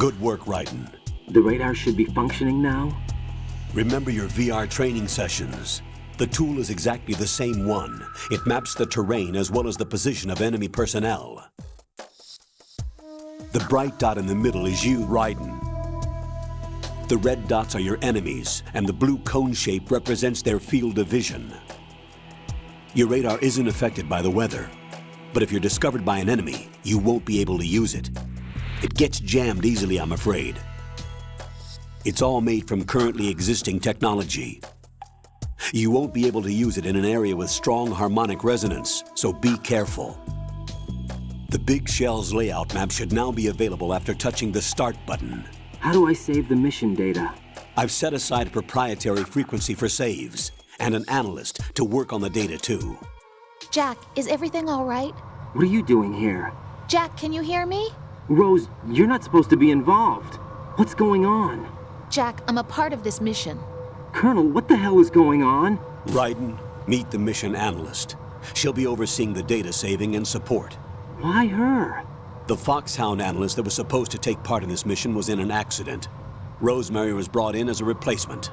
Good work, Raiden. The radar should be functioning now? Remember your VR training sessions. The tool is exactly the same one. It maps the terrain as well as the position of enemy personnel. The bright dot in the middle is you, Raiden. The red dots are your enemies, and the blue cone shape represents their field of vision. Your radar isn't affected by the weather, but if you're discovered by an enemy, you won't be able to use it. It gets jammed easily, I'm afraid. It's all made from currently existing technology. You won't be able to use it in an area with strong harmonic resonance, so be careful. The Big Shell's layout map should now be available after touching the Start button. How do I save the mission data? I've set aside a proprietary frequency for saves, and an analyst to work on the data too. Jack, is everything all right? What are you doing here? Jack, can you hear me? Rose, you're not supposed to be involved. What's going on? Jack, I'm a part of this mission. Colonel, what the hell is going on? Raiden, meet the mission analyst. She'll be overseeing the data saving and support. Why her? The Foxhound analyst that was supposed to take part in this mission was in an accident. Rosemary was brought in as a replacement.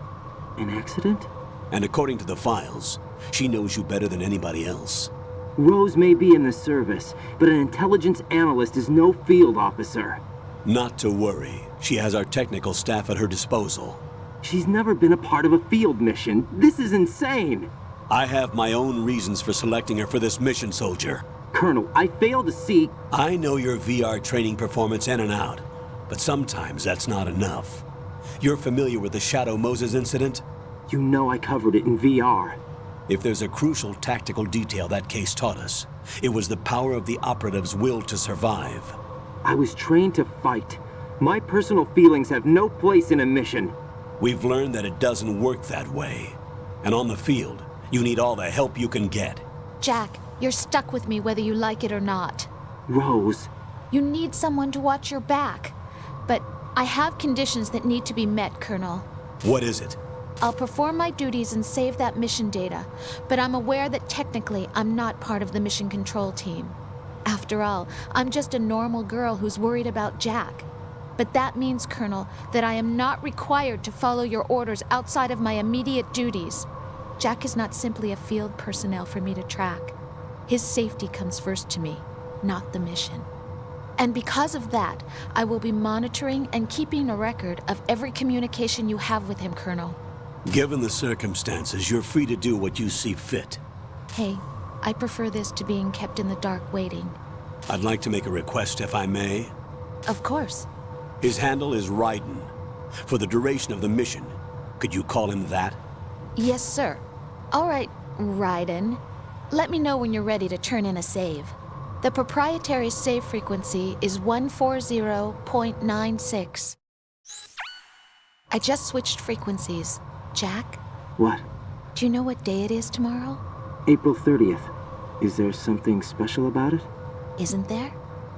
An accident? And according to the files, she knows you better than anybody else. Rose may be in the service, but an intelligence analyst is no field officer. Not to worry. She has our technical staff at her disposal. She's never been a part of a field mission. This is insane. I have my own reasons for selecting her for this mission, soldier. Colonel, I fail to see... I know your VR training performance in and out, but sometimes that's not enough. You're familiar with the Shadow Moses incident? You know I covered it in VR. If there's a crucial tactical detail that case taught us, it was the power of the operative's will to survive. I was trained to fight. My personal feelings have no place in a mission. We've learned that it doesn't work that way. And on the field, you need all the help you can get. Jack, you're stuck with me whether you like it or not. Rose. You need someone to watch your back. But I have conditions that need to be met, Colonel. What is it? I'll perform my duties and save that mission data, but I'm aware that technically I'm not part of the mission control team. After all, I'm just a normal girl who's worried about Jack. But that means, Colonel, that I am not required to follow your orders outside of my immediate duties. Jack is not simply a field personnel for me to track. His safety comes first to me, not the mission. And because of that, I will be monitoring and keeping a record of every communication you have with him, Colonel. Given the circumstances, you're free to do what you see fit. Hey, I prefer this to being kept in the dark waiting. I'd like to make a request, if I may. Of course. His handle is Raiden. For the duration of the mission, could you call him that? Yes, sir. All right, Raiden. Let me know when you're ready to turn in a save. The proprietary save frequency is 140.96. I just switched frequencies. Jack? What? Do you know what day it is tomorrow? April 30th. Is there something special about it? Isn't there?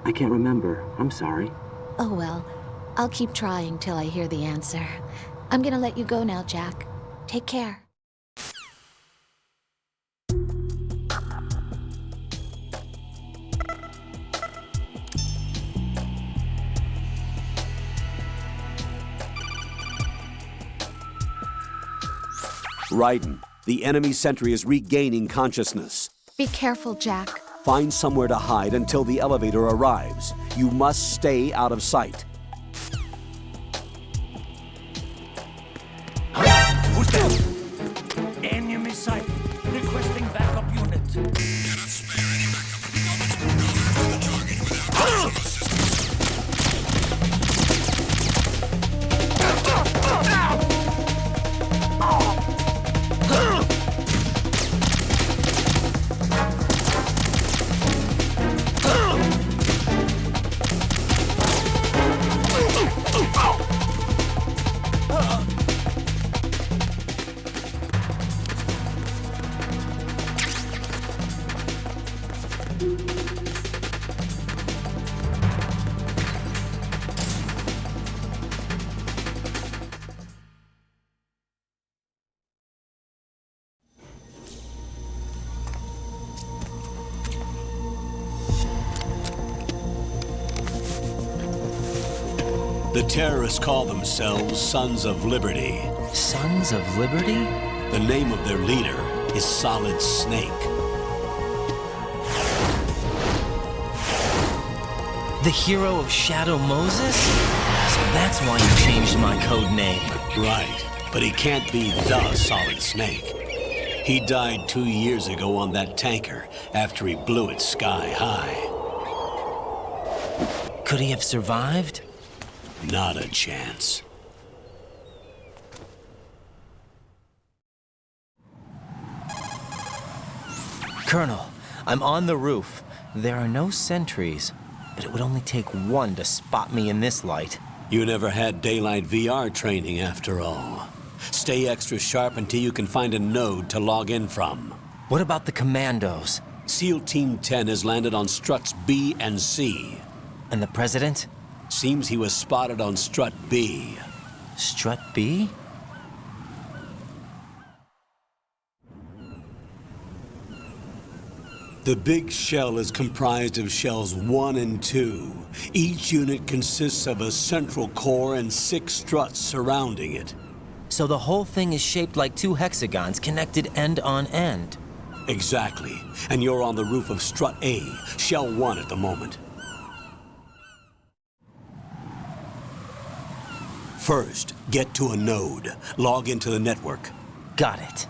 I can't remember. I'm sorry. Oh well. I'll keep trying till I hear the answer. I'm gonna let you go now, Jack. Take care. Raiden, the enemy sentry is regaining consciousness. Be careful, Jack. Find somewhere to hide until the elevator arrives. You must stay out of sight. Who's there? Enemy sight. Requesting backup unit. Cannot spare any backup. Don't the target without assistance. The terrorists call themselves Sons of Liberty. Sons of Liberty? The name of their leader is Solid Snake. The hero of Shadow Moses? So that's why you changed my code name. Right, but he can't be the Solid Snake. He died 2 years ago on that tanker after he blew it sky high. Could he have survived? Not a chance. Colonel, I'm on the roof. There are no sentries, but it would only take one to spot me in this light. You never had daylight VR training after all. Stay extra sharp until you can find a node to log in from. What about the commandos? SEAL Team 10 has landed on struts B and C. And the president? Seems he was spotted on strut B. Strut B? The big shell is comprised of shells 1 and 2. Each unit consists of a central core and 6 struts surrounding it. So the whole thing is shaped like 2 hexagons connected end on end. Exactly. And you're on the roof of strut A, shell 1 at the moment. First, get to a node. Log into the network. Got it.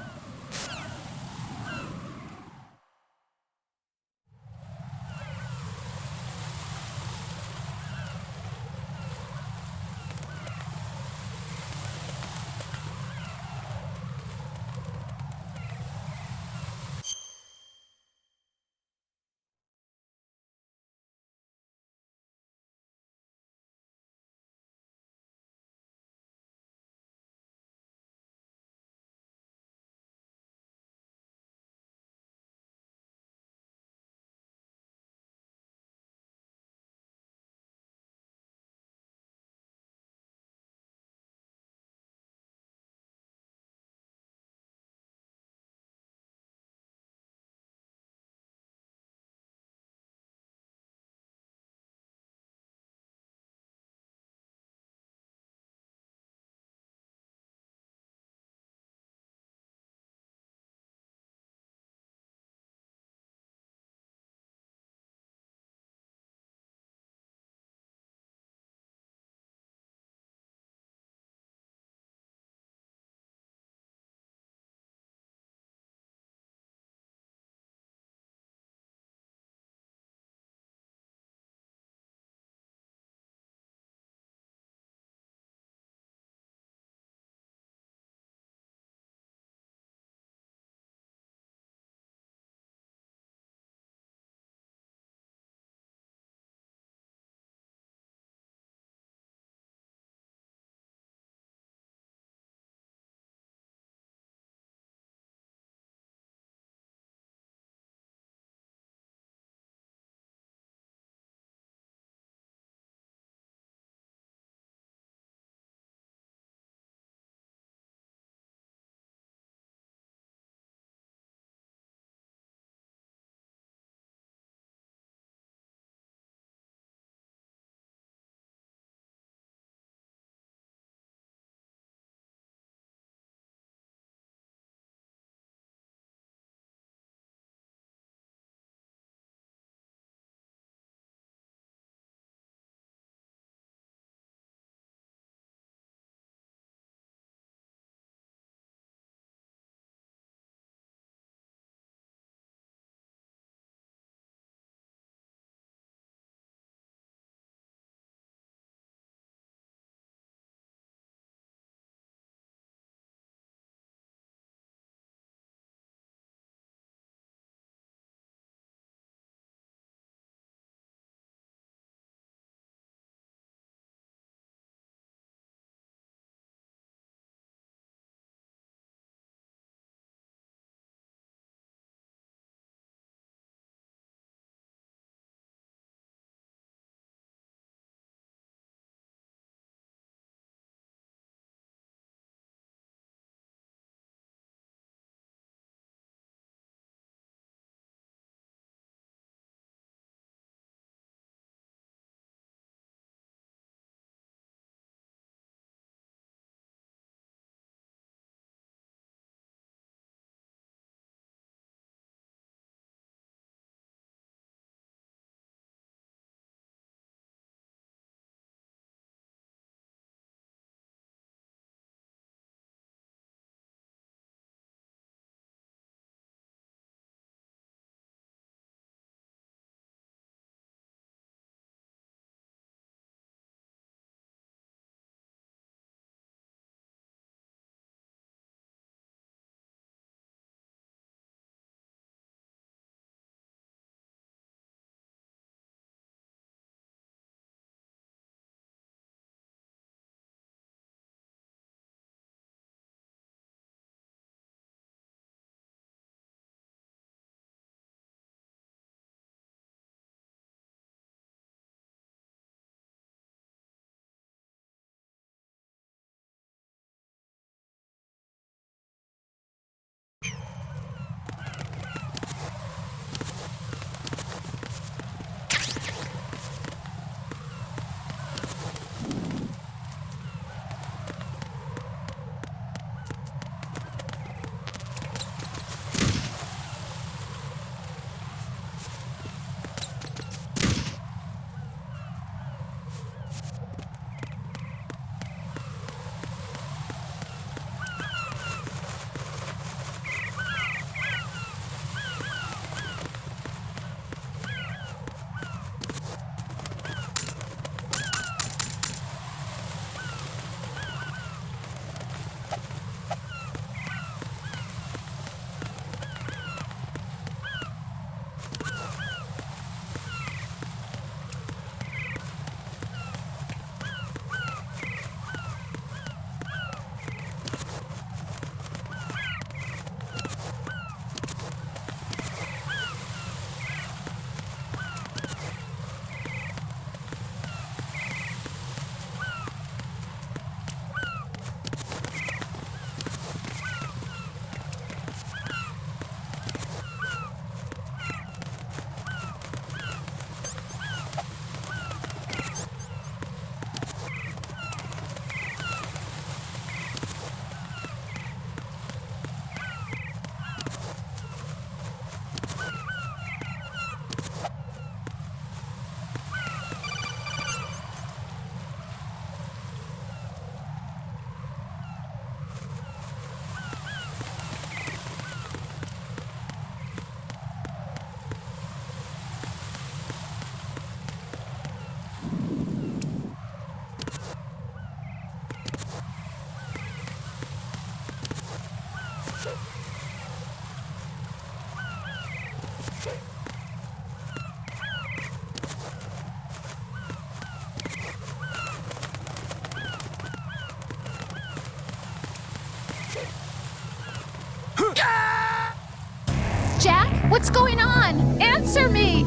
What's going on? Answer me!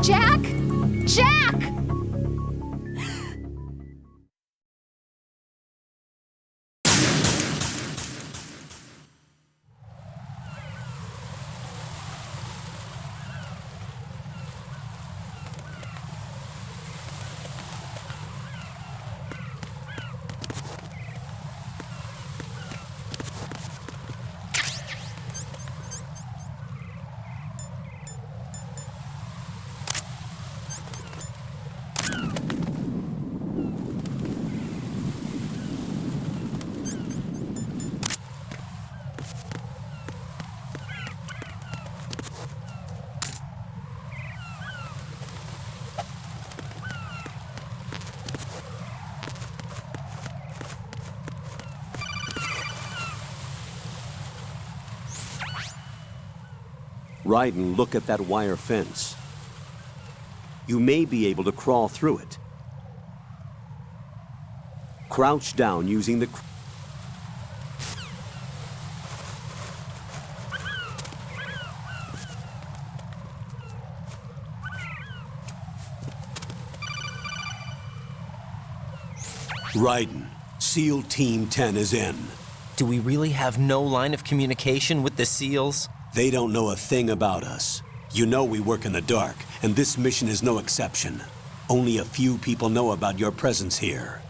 Jack? Jack! Raiden, look at that wire fence. You may be able to crawl through it. Crouch down using the... Raiden, SEAL Team 10 is in. Do we really have no line of communication with the SEALs? They don't know a thing about us. You know we work in the dark, and this mission is no exception. Only a few people know about your presence here.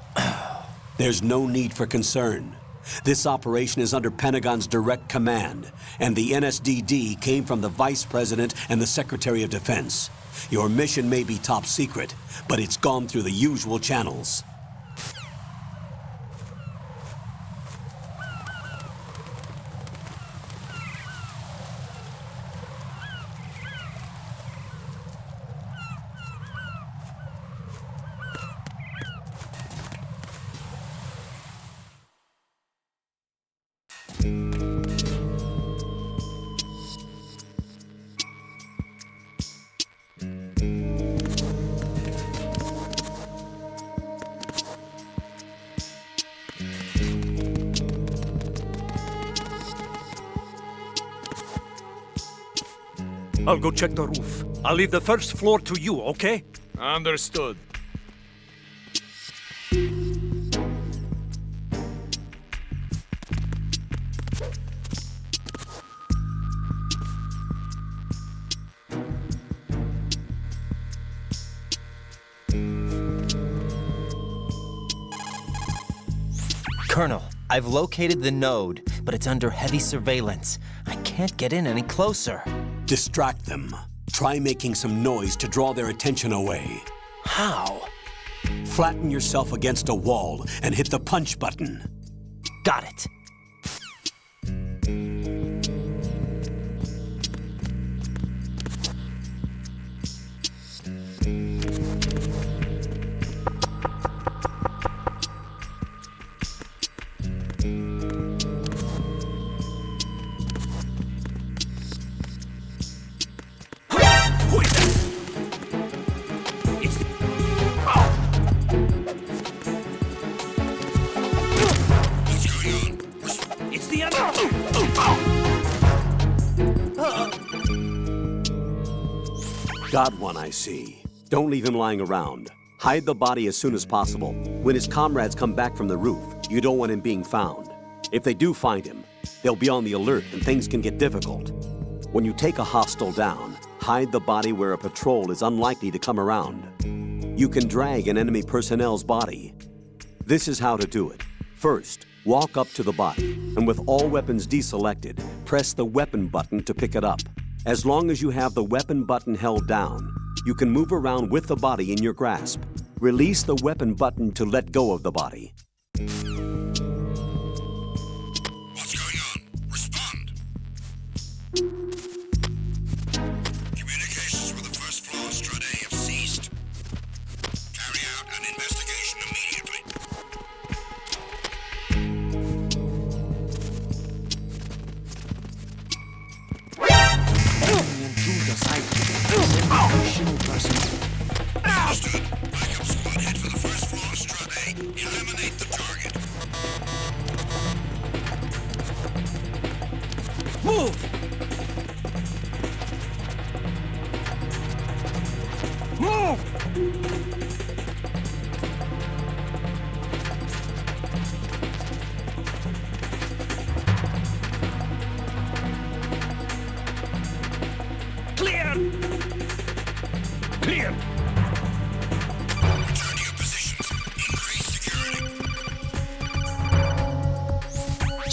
There's no need for concern. This operation is under Pentagon's direct command, and the NSDD came from the Vice President and the Secretary of Defense. Your mission may be top secret, but it's gone through the usual channels. I'll go check the roof. I'll leave the first floor to you, okay? Understood. Colonel, I've located the node, but it's under heavy surveillance. I can't get in any closer. Distract them. Try making some noise to draw their attention away. How? Flatten yourself against a wall and hit the punch button. Got it. Got one, I see. Don't leave him lying around. Hide the body as soon as possible. When his comrades come back from the roof, you don't want him being found. If they do find him, they'll be on the alert and things can get difficult. When you take a hostile down, hide the body where a patrol is unlikely to come around. You can drag an enemy personnel's body. This is how to do it. First, walk up to the body, and with all weapons deselected, press the weapon button to pick it up. As long as you have the weapon button held down, you can move around with the body in your grasp. Release the weapon button to let go of the body. What's going on? Respond. Communications with the first floor Strut A have ceased. Carry out an investigation immediately. Understood. Backup squad head for the first floor Strut A. Eliminate the target. Move!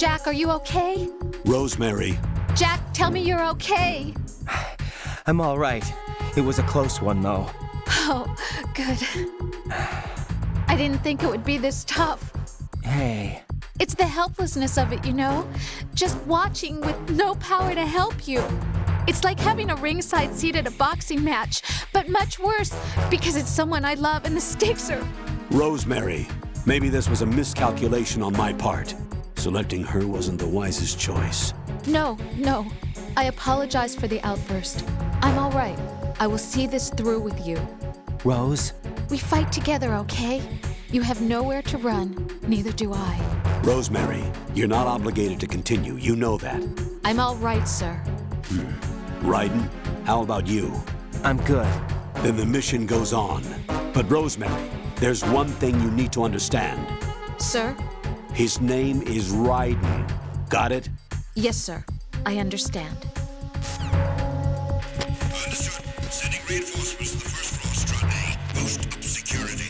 Jack, are you okay? Rosemary. Jack, tell me you're okay. I'm all right. It was a close one, though. Oh, good. I didn't think it would be this tough. Hey. It's the helplessness of it, you know? Just watching with no power to help you. It's like having a ringside seat at a boxing match, but much worse because it's someone I love and the stakes are... Rosemary, maybe this was a miscalculation on my part. Selecting her wasn't the wisest choice. No. I apologize for the outburst. I'm all right. I will see this through with you. Rose? We fight together, okay? You have nowhere to run. Neither do I. Rosemary, you're not obligated to continue. You know that. I'm all right, sir. Raiden, how about you? I'm good. Then the mission goes on. But Rosemary, there's one thing you need to understand. Sir? His name is Raiden. Got it? Yes, sir. I understand. Understood. Sending reinforcements to the first floor, Strut A. Boost up to security.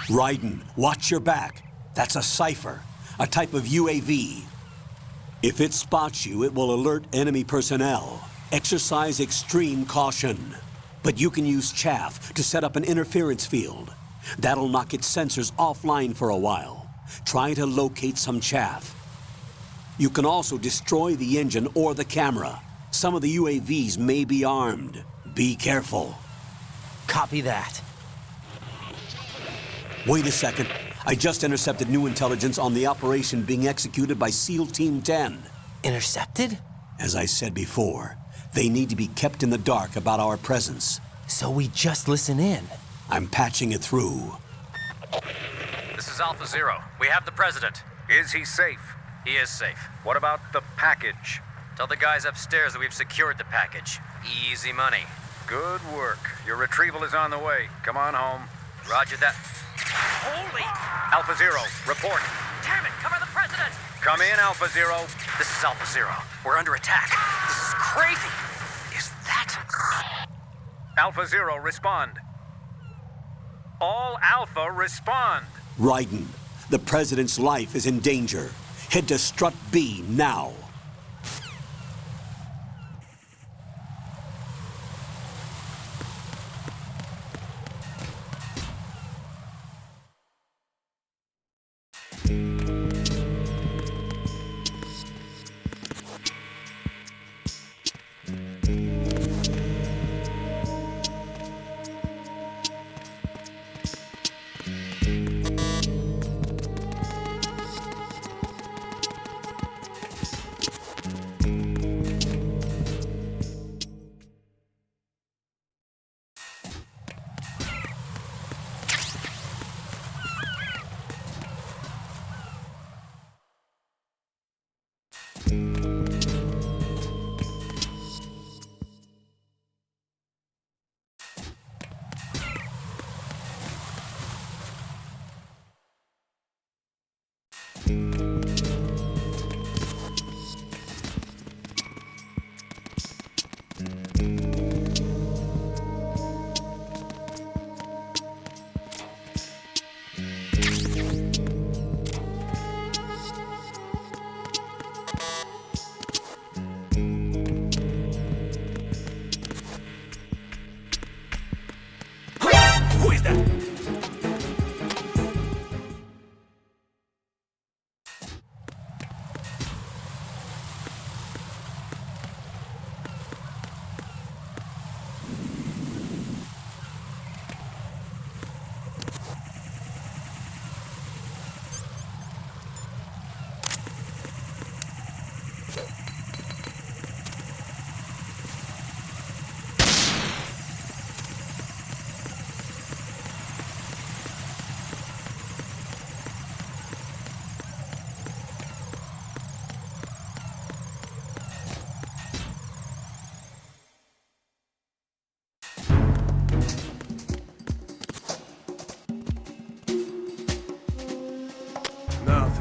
Raiden, watch your back. That's a cipher, a type of UAV. If it spots you, it will alert enemy personnel. Exercise extreme caution. But you can use chaff to set up an interference field. That'll knock its sensors offline for a while. Try to locate some chaff. You can also destroy the engine or the camera. Some of the UAVs may be armed. Be careful. Copy that. Wait a second. I just intercepted new intelligence on the operation being executed by SEAL Team 10. Intercepted? As I said before, they need to be kept in the dark about our presence. So we just listen in? I'm patching it through. This is Alpha Zero. We have the president. Is he safe? He is safe. What about the package? Tell the guys upstairs that we've secured the package. Easy money. Good work. Your retrieval is on the way. Come on home. Roger that. Holy! Alpha Zero, report. Damn it, cover the president! Come in, Alpha Zero. This is Alpha Zero. We're under attack. This is crazy. Is that... Alpha Zero, respond. All Alpha, respond. Raiden, the president's life is in danger. Head to Strut B now.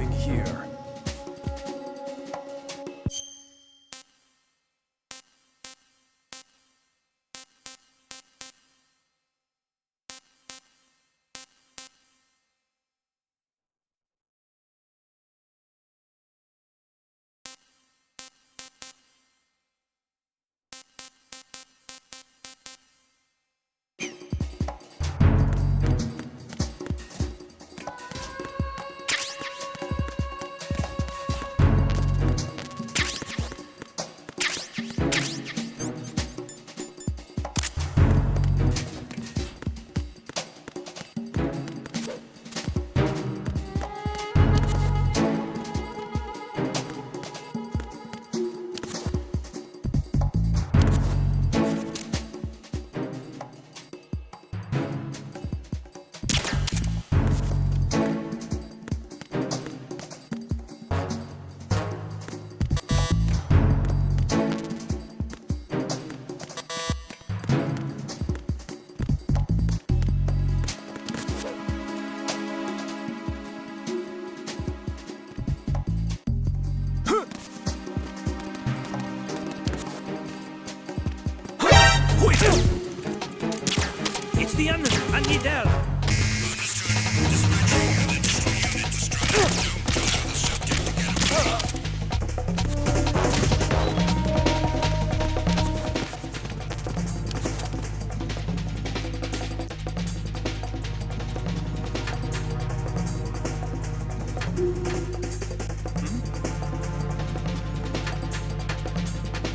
nothing here. It's the enemy! I need help!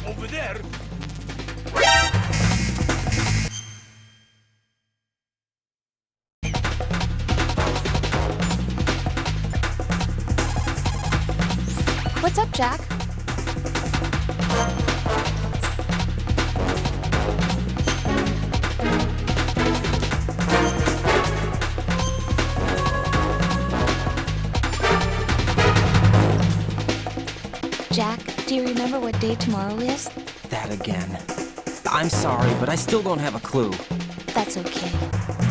Over there! What's up, Jack? Jack, do you remember what day tomorrow is? That again. I'm sorry, but I still don't have a clue. That's okay.